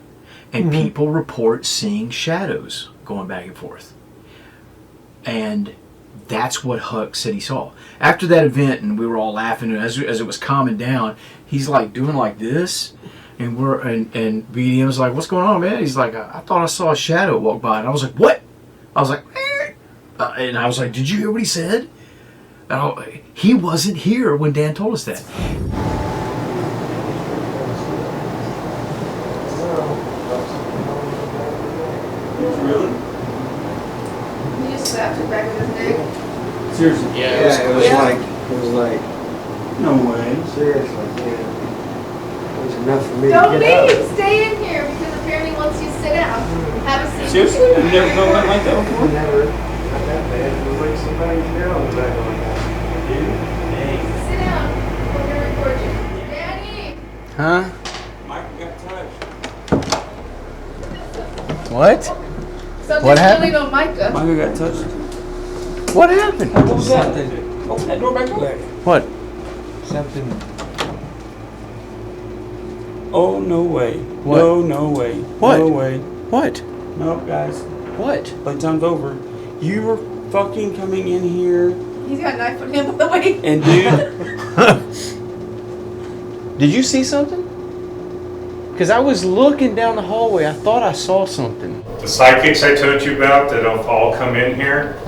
and people report seeing shadows going back and forth, and that's what Huck said he saw. After that event, and we were all laughing as it was calming down, he's like doing like this, and BDM was like, "What's going on, man?" He's like, I thought I saw a shadow walk by," and I was like, "What?" I was like, and I was like, "Did you hear what he said?" He wasn't here when Dan told us that. Really? He just slapped it back with his neck. Seriously? Yeah, it was like, No way. seriously, yeah. It was enough for me Don't to get leave! up. Stay in here because apparently once you sit down, have a seat. Seriously? You never felt nothing like that before? Never, not that bad. It was like somebody's girl in the back of my house. Hey. Sit down. We're going to record you. Danny! Huh? Michael got touched. What? Something's What happened? really on Micah. Michael got touched. What happened? What was that? Open that door back up. What? Something. Oh, no way. What? No way. What? No way. What? Nope, guys. What? Playtime's over. You were fucking coming in here, He's got a knife on him, by the way. and dude, Did you see something? Because I was looking down the hallway. I thought I saw something. The psychics I told you about that have all come in here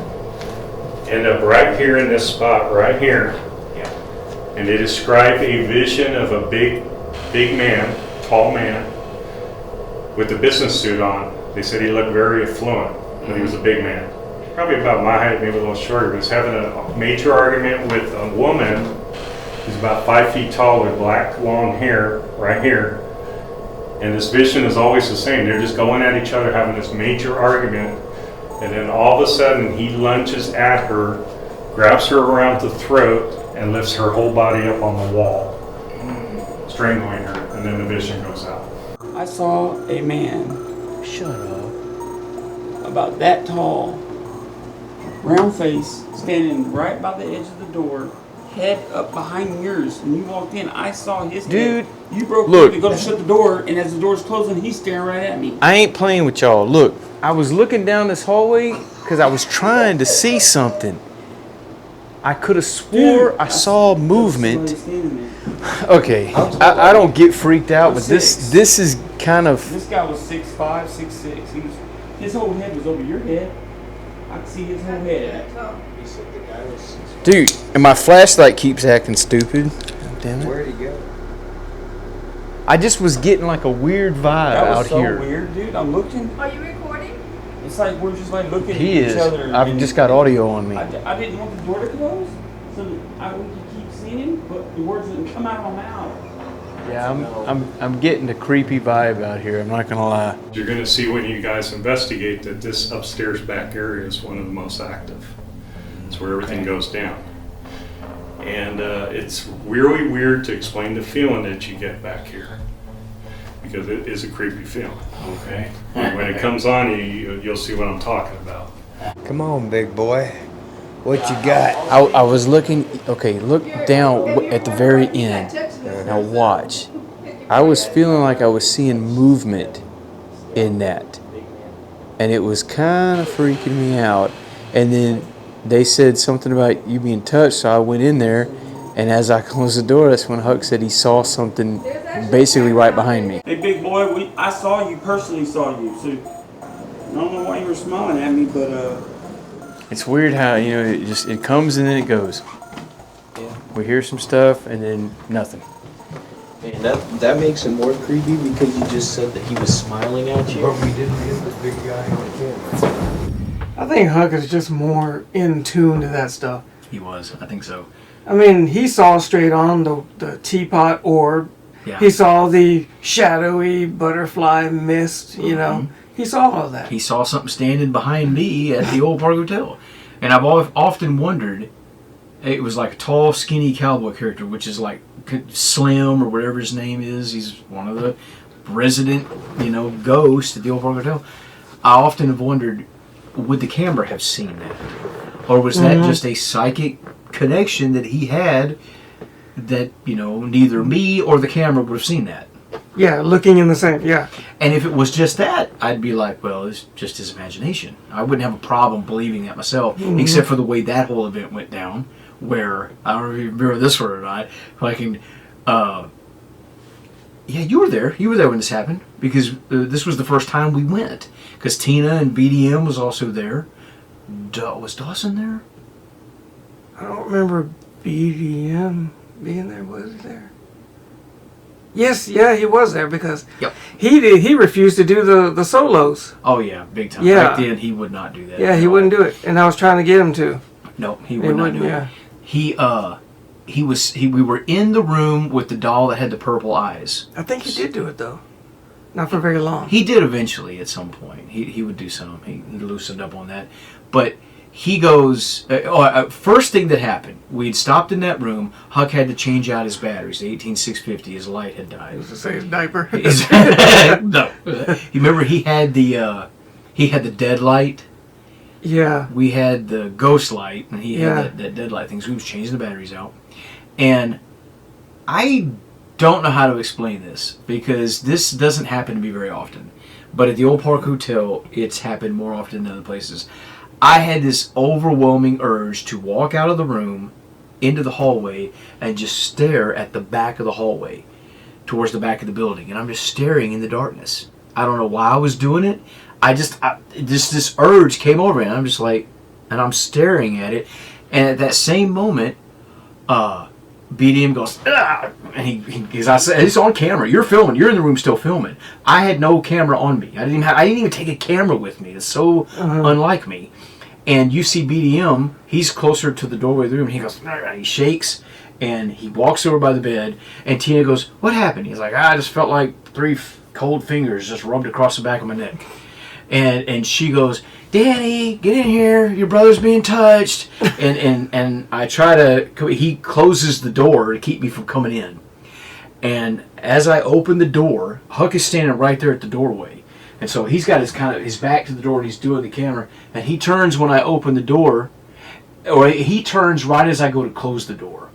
end up right here in this spot, right here. Yeah. And they describe a vision of a big man, tall man, with a business suit on. They said he looked very affluent, but he was a big man. probably about my height, maybe a little shorter, was having a major argument with a woman who's about 5 feet tall with black long hair right here. And this vision is always the same. They're just going at each other, having this major argument. And then all of a sudden, he lunges at her, grabs her around the throat, and lifts her whole body up on the wall, strangling her. And then the vision goes out. I saw a man Shut up. about that tall, round face, standing right by the edge of the door, head up behind yours. And you walked in, I saw his Dude, head. You broke look. through to go to shut the door, and as the door's closing, he's staring right at me. I ain't playing with y'all. Look, I was looking down this hallway because I was trying to see something. I could have swore Dude, I saw movement. Somebody standing there. Okay, I don't get freaked out, but this is kind of... This guy was 6'5", 6'6". His whole head was over your head. I could see his whole head. Dude, and my flashlight keeps acting stupid. Damn it. Where'd he go? I just was getting like a weird vibe That was out so here. weird, dude. I'm looking. Are you recording? It's like we're just like looking He at each is. other. I've and just got audio on me. I didn't want the door to close, so that I would keep seeing him, but the words didn't come out of my mouth. Yeah, I'm getting a creepy vibe out here. I'm not gonna lie. You're going to see when you guys investigate that this upstairs back area is one of the most active. It's where everything goes down. And it's really weird to explain the feeling that you get back here, because it is a creepy feeling. Okay. And when it comes on you, you'll see what I'm talking about. Come on, big boy. What you got? I was looking. Okay, look down at the very end. Now watch. I was feeling like I was seeing movement in that, and it was kind of freaking me out. And then they said something about you being touched, so I went in there, and as I closed the door, that's when Huck said he saw something basically right behind me. Hey, big boy, I saw you, personally saw you, so I don't know why you were smiling at me, but It's weird how, you know, it comes and then it goes. We hear some stuff and then nothing. And that makes it more creepy because you just said that he was smiling at you. But we didn't get the big guy on camera. I think Huck is just more in tune to that stuff. He was. I think so. I mean, he saw straight on the teapot orb. Yeah. He saw the shadowy butterfly mist, you know. He saw all that. He saw something standing behind me at the Olde Park Hotel. And I've often wondered, it was like a tall, skinny cowboy character, which is like Slim or whatever his name is. He's one of the resident, ghosts at the Olde Park Hotel. I often have wondered, would the camera have seen that? Or was that just a psychic connection that he had that, neither me or the camera would have seen that? Yeah, looking in the same, yeah. And if it was just that, I'd be like, well, it's just his imagination. I wouldn't have a problem believing that myself, except for the way that whole event went down, where, I don't know if you remember this one or not, yeah, you were there. You were there when this happened, because this was the first time we went. Because Tina and BDM was also there. Was Dawson there? I don't remember BDM being there. Was he there? Yes, yeah, he was there because he refused to do the solos. Oh yeah, big time. Yeah. Back then he would not do that. Yeah, he wouldn't do it, and I was trying to get him to. No, he would not do yeah. it. We were in the room with the doll that had the purple eyes. I think he did do it though, not for very long. He did eventually at some point. He would do some. He loosened up on that, but. He goes, first thing that happened, we'd stopped in that room, Huck had to change out his batteries, the 18650, his light had died. I was to say his diaper. No. You remember he had the dead light? Yeah. We had the ghost light, and he had that dead light thing, so he was changing the batteries out. And I don't know how to explain this, because this doesn't happen to me very often. But at the Olde Park Hotel, it's happened more often than other places. I had this overwhelming urge to walk out of the room into the hallway and just stare at the back of the hallway towards the back of the building. And I'm just staring in the darkness. I don't know why I was doing it. This urge came over me, and I'm just like, and I'm staring at it. And at that same moment, BDM goes, ah! And because I said, it's on camera. You're filming. You're in the room still filming. I had no camera on me. I didn't even take a camera with me. It's so unlike me. And you see BDM, he's closer to the doorway of the room, and he goes, he shakes, and he walks over by the bed, and Tina goes, what happened? He's like, I just felt like 3 cold fingers just rubbed across the back of my neck. And she goes, Danny, get in here, your brother's being touched. And I try to, he closes the door to keep me from coming in. And as I open the door, Huck is standing right there at the doorway. And so he's got his back to the door, and he's doing the camera, and he turns when I open the door, or he turns right as I go to close the door.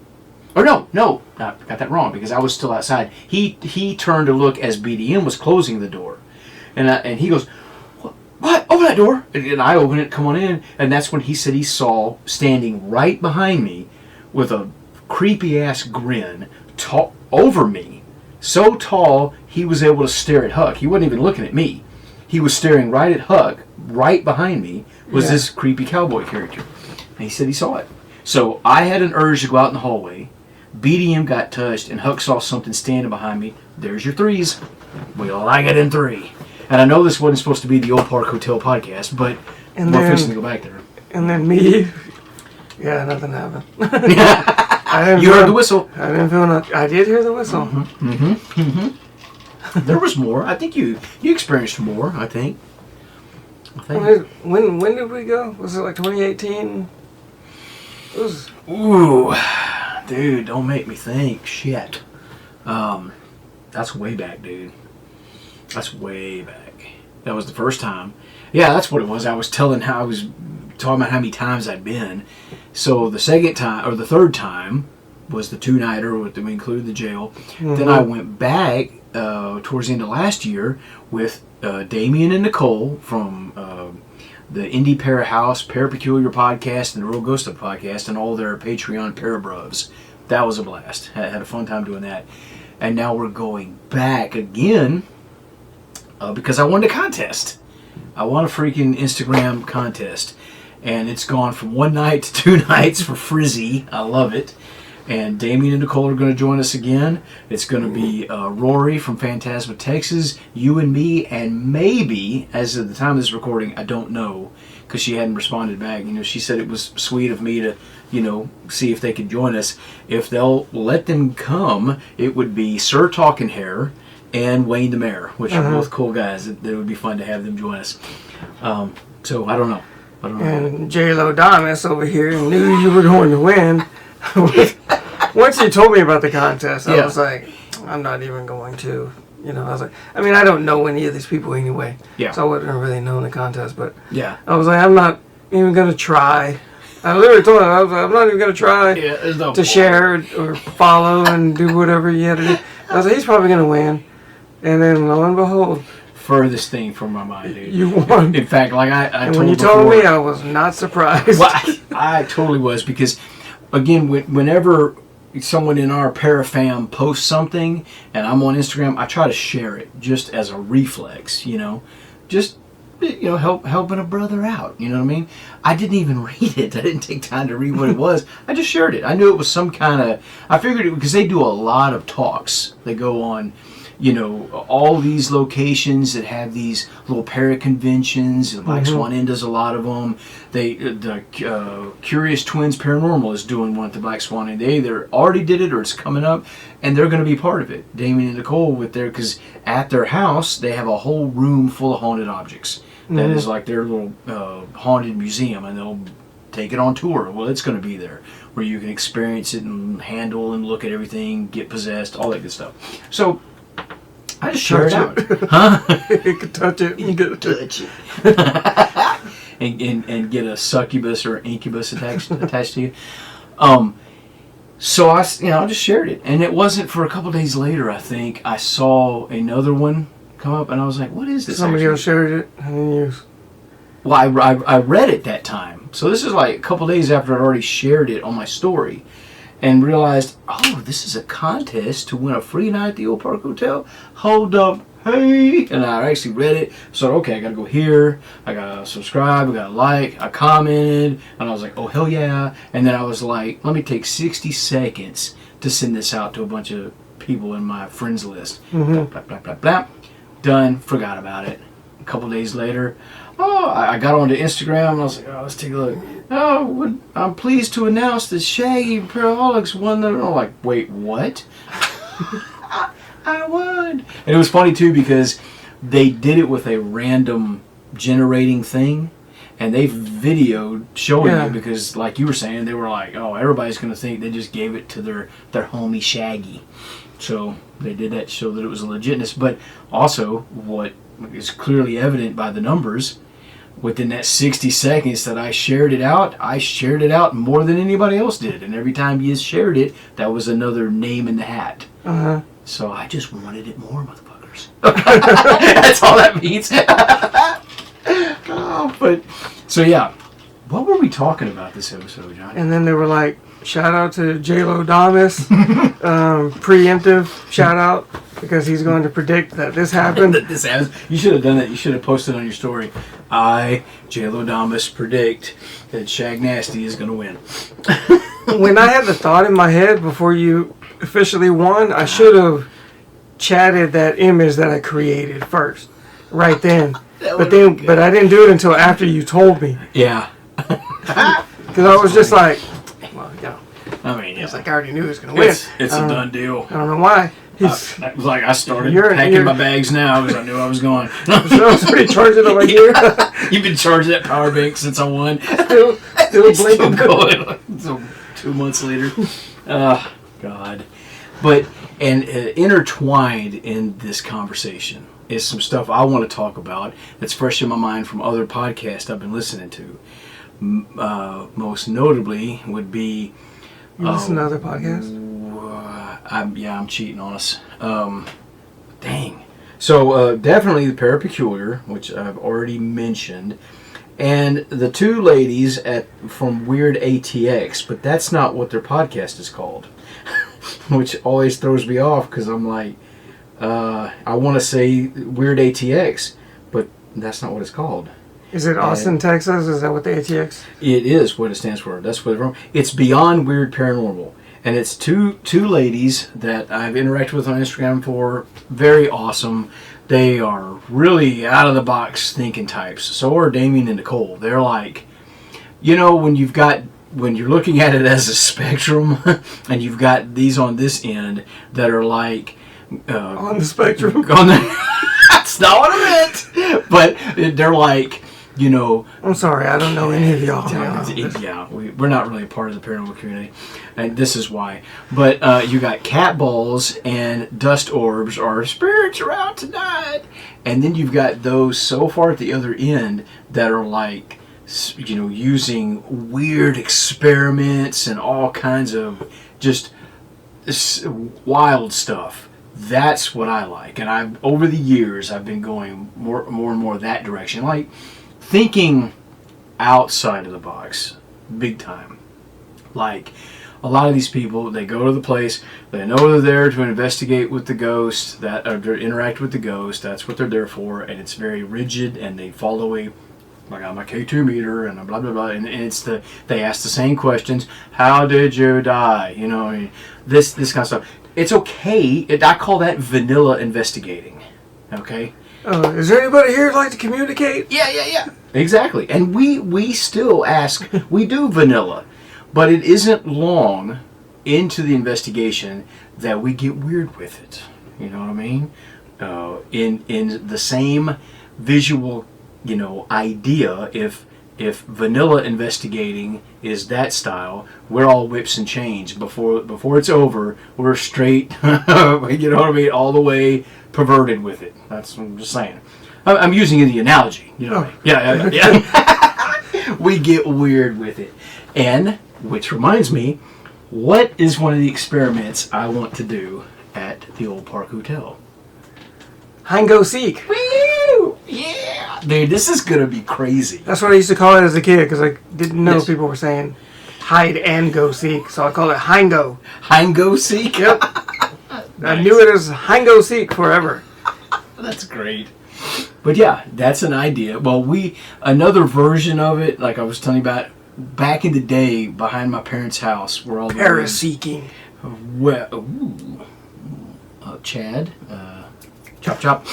Or no, I got that wrong, because I was still outside. He turned to look as BDM was closing the door. And he goes, what? Open that door. And I open it, come on in, and that's when he said he saw, standing right behind me, with a creepy-ass grin, over me, so tall he was able to stare at Huck. He wasn't even looking at me. He was staring right at Huck. Right behind me was this creepy cowboy character. And he said he saw it. So I had an urge to go out in the hallway. BDM got touched, and Huck saw something standing behind me. There's your 3s. We like it in 3. And I know this wasn't supposed to be the Olde Park Hotel podcast, but we're fixing to go back there. And then me. Yeah, nothing happened. You heard the whistle. I didn't feel nothing. I did hear the whistle. There was more. I think you experienced more, I think. When did we go? Was it like 2018? It was... Ooh, dude, don't make me think. Shit. That's way back, dude. That's way back. That was the first time. Yeah, that's what it was. I was talking about how many times I'd been. So the second time, or the third time, was the 2-nighter, we included the jail. Then I went back towards the end of last year with Damien and Nicole from the Indie Para House, Parapeculiar Podcast, and the Real Ghost Up Podcast, and all their Patreon Parabruvs. That was a blast. Had a fun time doing that. And now we're going back again because I won a contest. I won a freaking Instagram contest. And it's gone from 1 night to 2 nights for Frizzy. I love it. And Damien and Nicole are going to join us again. It's going to be Rory from Phantasma, Texas, you and me, and maybe, as of the time of this recording, I don't know, because she hadn't responded back. She said it was sweet of me to, see if they could join us. If they'll let them come, it would be Sir Talking Hair and Wayne the Mayor, which are both cool guys. It would be fun to have them join us. So I don't know. And J-Lo Damas over here knew you were going to win. Once you told me about the contest, I was like, I'm not even going to. I was like, I don't know any of these people anyway. Yeah. So I wouldn't have really known the contest, but I was like, I'm not even going to try. I literally told him, I'm not even going to try to share or follow and do whatever you had to do. I was like, he's probably going to win. And then lo and behold, furthest thing from my mind, dude. You won. In fact, like I and told when you told me, I was not surprised. Well, I totally was, because, again, whenever someone in our Parafam posts something and I'm on Instagram, I try to share it just as a reflex, just helping a brother out. You know what I mean? I didn't even read it. I didn't take time to read what it was. I just shared it. I knew it was some kind of. I figured it because they do a lot of talks. They go on. All these locations that have these little para conventions. Black Swan Inn does a lot of them. The Curious Twins Paranormal is doing one at the Black Swan Inn. They either already did it or it's coming up, and they're going to be part of it. Damien and Nicole because at their house they have a whole room full of haunted objects. That is like their little haunted museum, and they'll take it on tour. Well, it's going to be there where you can experience it and handle and look at everything, get possessed, all that good stuff. So I just share it out. You can touch it. You can touch it. and get a succubus or incubus attached to you. So I just shared it. And it wasn't for a couple days later, I think, I saw another one come up, and I was like, what is this? Somebody else shared it, and then you... Well, I read it that time. So this is like a couple days after I'd already shared it on my story. And realized, this is a contest to win a free night at the Olde Park Hotel. Hold up, hey! And I actually read it. So, okay, I gotta go here. I gotta subscribe. I gotta like. I commented. And I was like, oh, hell yeah. And then I was like, let me take 60 seconds to send this out to a bunch of people in my friends list. Blah, blah, blah, blah, blah. Done. Forgot about it. a couple days later, I got onto Instagram and I was like, let's take a look. I'm pleased to announce that Shaggy para-holix won the... I'm like, wait, what? I won. And it was funny too because they did it with a random generating thing. And they videoed showing you because, like you were saying, they were like, everybody's going to think they just gave it to their homie Shaggy. So they did that to show that it was a legitness. But also, what is clearly evident by the numbers, within that 60 seconds that I shared it out more than anybody else did. And every time you shared it, that was another name in the hat. Uh-huh. So I just wanted it more, motherfuckers. That's all that means. So yeah, what were we talking about this episode, John? And then they were like, shout out to J-Lo Damas, preemptive shout out, because he's going to predict that this happened. That this happens. You should have done that. You should have posted on your story. I, J-Lo Damas, predict that Shag Nasty is going to win. When I had the thought in my head before you officially won, I should have chatted that image that I created first, right then. But I didn't do it until after you told me. Yeah. Because I was just like, well, I mean, it's like I already knew he was going to win. It's a done deal. I don't know why. It was like I started packing my bags now because I knew I was going. So I was pretty charging over here. You've been charging that power bank since I won. Still blinking. Going. So 2 months later. God. But, and intertwined in this conversation is some stuff I want to talk about that's fresh in my mind from other podcasts I've been listening to. Most notably would be... You listen to other podcasts? I'm cheating on us. Dang. So definitely the Parapeculiar, which I've already mentioned, and the two ladies from Weird ATX, but that's not what their podcast is called, which always throws me off because I'm like, I want to say Weird ATX, but that's not what it's called. Is it Austin, Texas? Is that what the ATX? It is what it stands for. That's what it's from. It's Beyond Weird Paranormal. And it's two ladies that I've interacted with on Instagram for. Very awesome. They are really out-of-the-box thinking types. So are Damien and Nicole. They're like, when you're looking at it as a spectrum, and you've got these on this end that are like... on the spectrum? That's not what I meant! But they're like... I'm sorry, I don't know any of y'all. Yeah, we're not really a part of the paranormal community, and this is why. But you got cat balls and dust orbs, or spirits are out tonight, and then you've got those so far at the other end that are like, using weird experiments and all kinds of just wild stuff. That's what I like, and over the years I've been going more and more that direction, like. Thinking outside of the box, big time. Like, a lot of these people, they go to the place, they know they're there to investigate with the ghost, or to interact with the ghost, that's what they're there for, and it's very rigid, and they follow I got my K2 meter, and blah, blah, blah, and it's they ask the same questions, how did you die? This kind of stuff. It's okay, I call that vanilla investigating, okay? Is there anybody here who'd like to communicate? Yeah. Exactly. And we still ask, we do vanilla, but it isn't long into the investigation that we get weird with it. You know what I mean? In the same visual, idea, if vanilla investigating is that style, we're all whips and chains. Before it's over, we're straight, you know what I mean, all the way perverted with it. That's what I'm just saying. I'm using the analogy, what I mean? Yeah. We get weird with it. And, which reminds me, what is one of the experiments I want to do at the Olde Park Hotel? Hide and go seek. Woo! Yeah! Dude, this is going to be crazy. That's what I used to call it as a kid, because I didn't know Yes. people were saying hide and go seek, so I call it hide and go. Hide and go seek? Yep. Nice. I knew it as hide and go seek forever. That's great. But yeah, that's an idea. Well, another version of it, like I was telling you about, back in the day, behind my parents' house, where all the Paraseeking. Well, Chad, chop chop.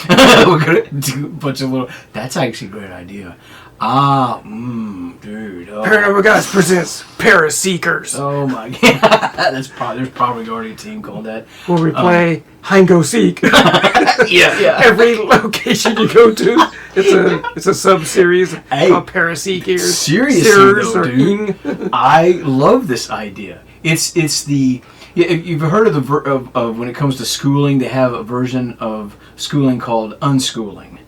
We're gonna do a bunch of little. That's actually a great idea. Dude. Oh. Paranormal Guys presents Paraseekers. Oh my god, there's probably already a team called that. Where we play hide and go seek. Yeah. Every location you go to, it's a sub series Hey, called Paraseekers. Seriously, though, dude, I love this idea. It's the. Yeah, if you've heard of when it comes to schooling, they have a version of schooling called unschooling,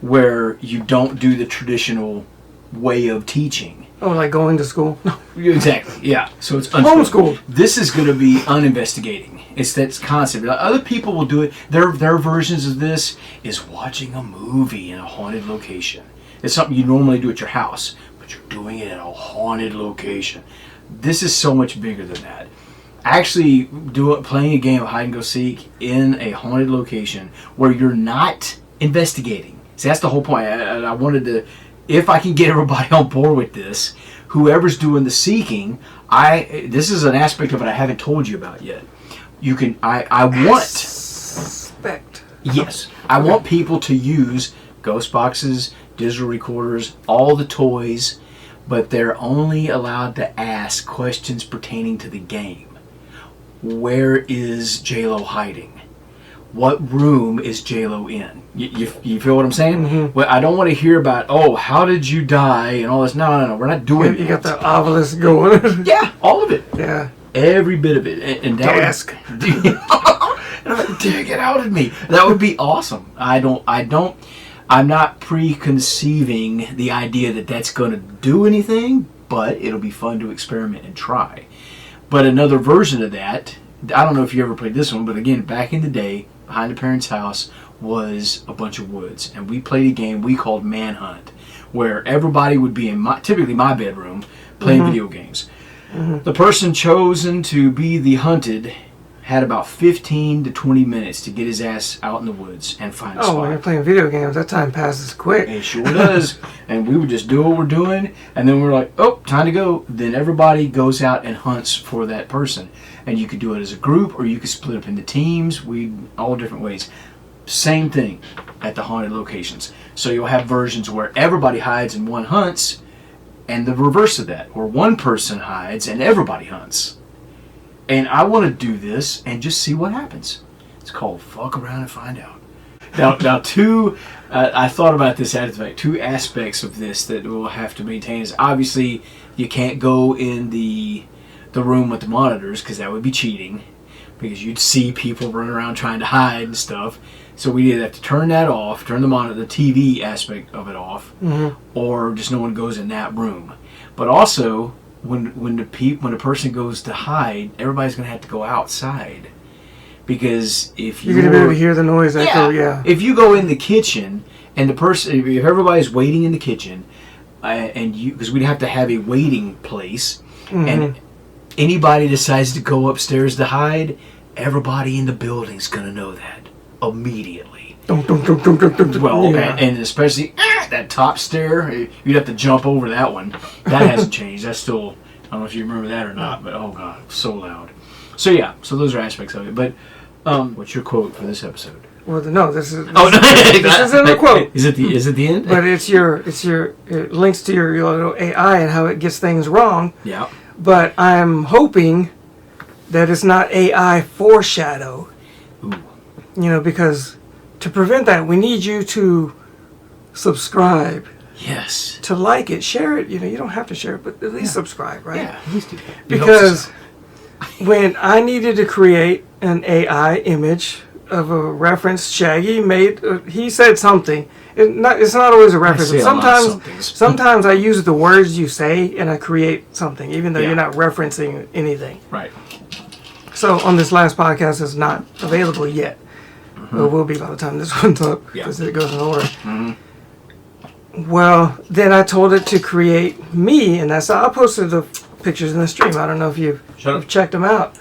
where you don't do the traditional way of teaching. Oh, like going to school? No. Exactly, yeah. So it's Homeschooled. This is going to be uninvestigating. It's that concept. Other people will do it. Their versions of this is watching a movie in a haunted location. It's something you normally do at your house, but you're doing it in a haunted location. This is so much bigger than that. Actually playing a game of hide and go seek in a haunted location where you're not investigating. See, that's the whole point. I wanted to, if I can get everybody on board with this, whoever's doing the seeking, this is an aspect of it I haven't told you about yet. You can, I want people to use ghost boxes, digital recorders, all the toys, but they're only allowed to ask questions pertaining to the game. Where is J-Lo hiding? What room is J-Lo in? You feel what I'm saying? Mm-hmm. Well, I don't want to hear about, how did you die and all this. No, we're not doing that. You got the obelisk going. Yeah, all of it. Yeah. Every bit of it. And that Desk. Dig it out of me. That would be awesome. I'm not preconceiving the idea that that's going to do anything, but it'll be fun to experiment and try. But another version of that, I don't know if you ever played this one, but again, back in the day, behind the parents' house was a bunch of woods. And we played a game we called Manhunt, where everybody would be in typically my bedroom, playing video games. Mm-hmm. The person chosen to be the hunted had about 15 to 20 minutes to get his ass out in the woods and find a spot. Oh, when you're playing video games, that time passes quick. It sure does. And we would just do what we're doing, and then we're like, time to go. Then everybody goes out and hunts for that person. And you could do it as a group, or you could split up into teams, all different ways. Same thing at the haunted locations. So you'll have versions where everybody hides and one hunts, and the reverse of that, where one person hides and everybody hunts. And I want to do this and just see what happens. It's called Fuck Around and Find Out. Now I thought about this aspect. Two aspects of this that we'll have to maintain is obviously you can't go in the room with the monitors because that would be cheating, because you'd see people running around trying to hide and stuff. So we either have to turn that off, turn the monitor, the TV aspect of it off, or just no one goes in that room. But also, when the person goes to hide, everybody's going to have to go outside, because if you're going to be able to hear the noise echo. Yeah. If you go in the kitchen and if everybody's waiting in the kitchen, because we'd have to have a waiting place, and anybody decides to go upstairs to hide, everybody in the building's going to know that immediately. Well, and especially that top stair, you'd have to jump over that one. That hasn't changed. That's still, I don't know if you remember that or not, but oh god, so loud. So yeah, so those are aspects of it. But what's your quote for this episode? Well, no, this is in the quote. Is it the end? But it links to your little AI and how it gets things wrong. Yeah. But I'm hoping that it's not AI foreshadow. Ooh. Because to prevent that, we need you to subscribe. Yes. To like it, share it. You don't have to share it, but at least subscribe, right? Yeah, at least do that. Because when I needed to create an AI image of a reference, Shaggy he said something. It's not always a reference. Sometimes I use the words you say and I create something, even though you're not referencing anything. Right. So on this last podcast, it's not available yet. It will be by the time this one's up, because it goes in order. Well, then I told it to create me, and I posted the pictures in the stream. I don't know if you've checked them out.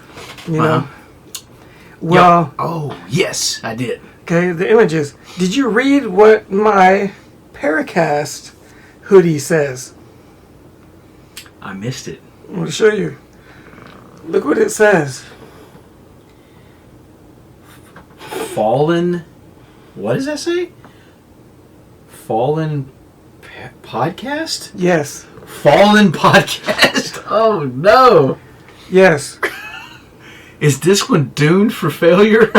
Well, oh yes, I did. Okay, the images. Did you read what my Pairacast hoodie says? I missed it. I'm going to show you. Look what it says. Fallen What does that say? Fallen Podcast? Yes. Fallen Podcast? Oh, no. Yes. Is this one doomed for failure?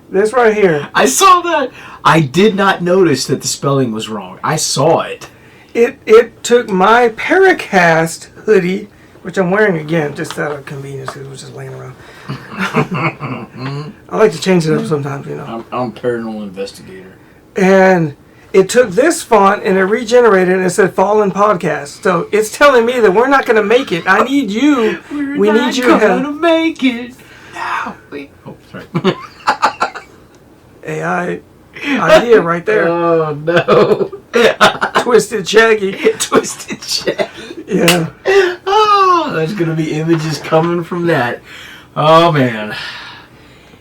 This right here. I saw that. I did not notice that the spelling was wrong. I saw it. It took my Pairacast hoodie, which I'm wearing again, just out of convenience because it was just laying around. I like to change it up sometimes, you know. I'm a paranormal investigator. And it took this font and it regenerated and it said Fallen Podcast. So it's telling me that we're not going to make it. I need you. We need you to make it. No. Oh, sorry. AI idea right there. Oh, no. Twisted Shaggy. Twisted Shaggy. Yeah. Oh, there's going to be images coming from that. Oh, man.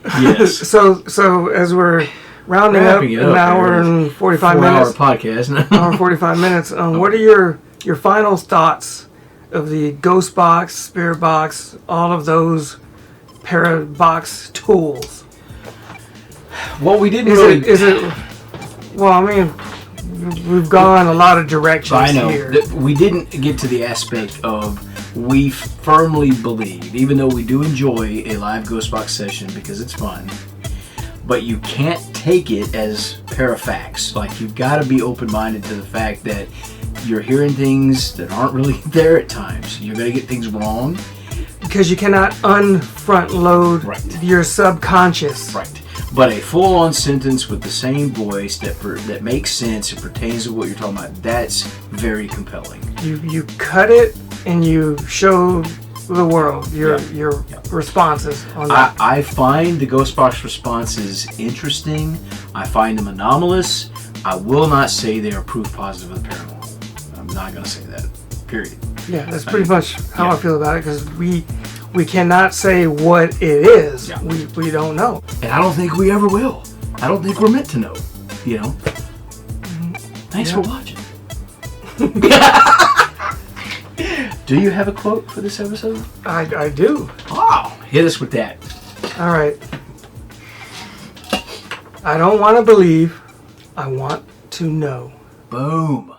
Yes. So as we're rounding up an hour and 45 minutes. 4-hour podcast. Hour and 45 minutes. What are your final thoughts of the Ghost Box, Spirit Box, all of those Parabox tools? Well, we didn't well, I mean, we've gone a lot of directions I know. here. We didn't get to the aspect of we firmly believe, even though we do enjoy a live Ghost Box session because it's fun, but you can't take it as parafacts. Like, you've got to be open-minded to the fact that you're hearing things that aren't really there at times. You're going to get things wrong. Because you cannot unfront load your subconscious. Right. But a full-on sentence with the same voice that makes sense and pertains to what you're talking about, that's very compelling. You cut it and you show the world your responses on that. I find the Ghost Box responses interesting. I find them anomalous. I will not say they are proof positive of the paranormal. I'm not going to say that. Period. Yeah, that's pretty much how I feel about it, because we cannot say what it is. Yeah. We don't know. And I don't think we ever will. I don't think we're meant to know. You know? Thanks for watching. Do you have a quote for this episode? I do. Oh, hit us with that. All right. I don't want to believe. I want to know. Boom.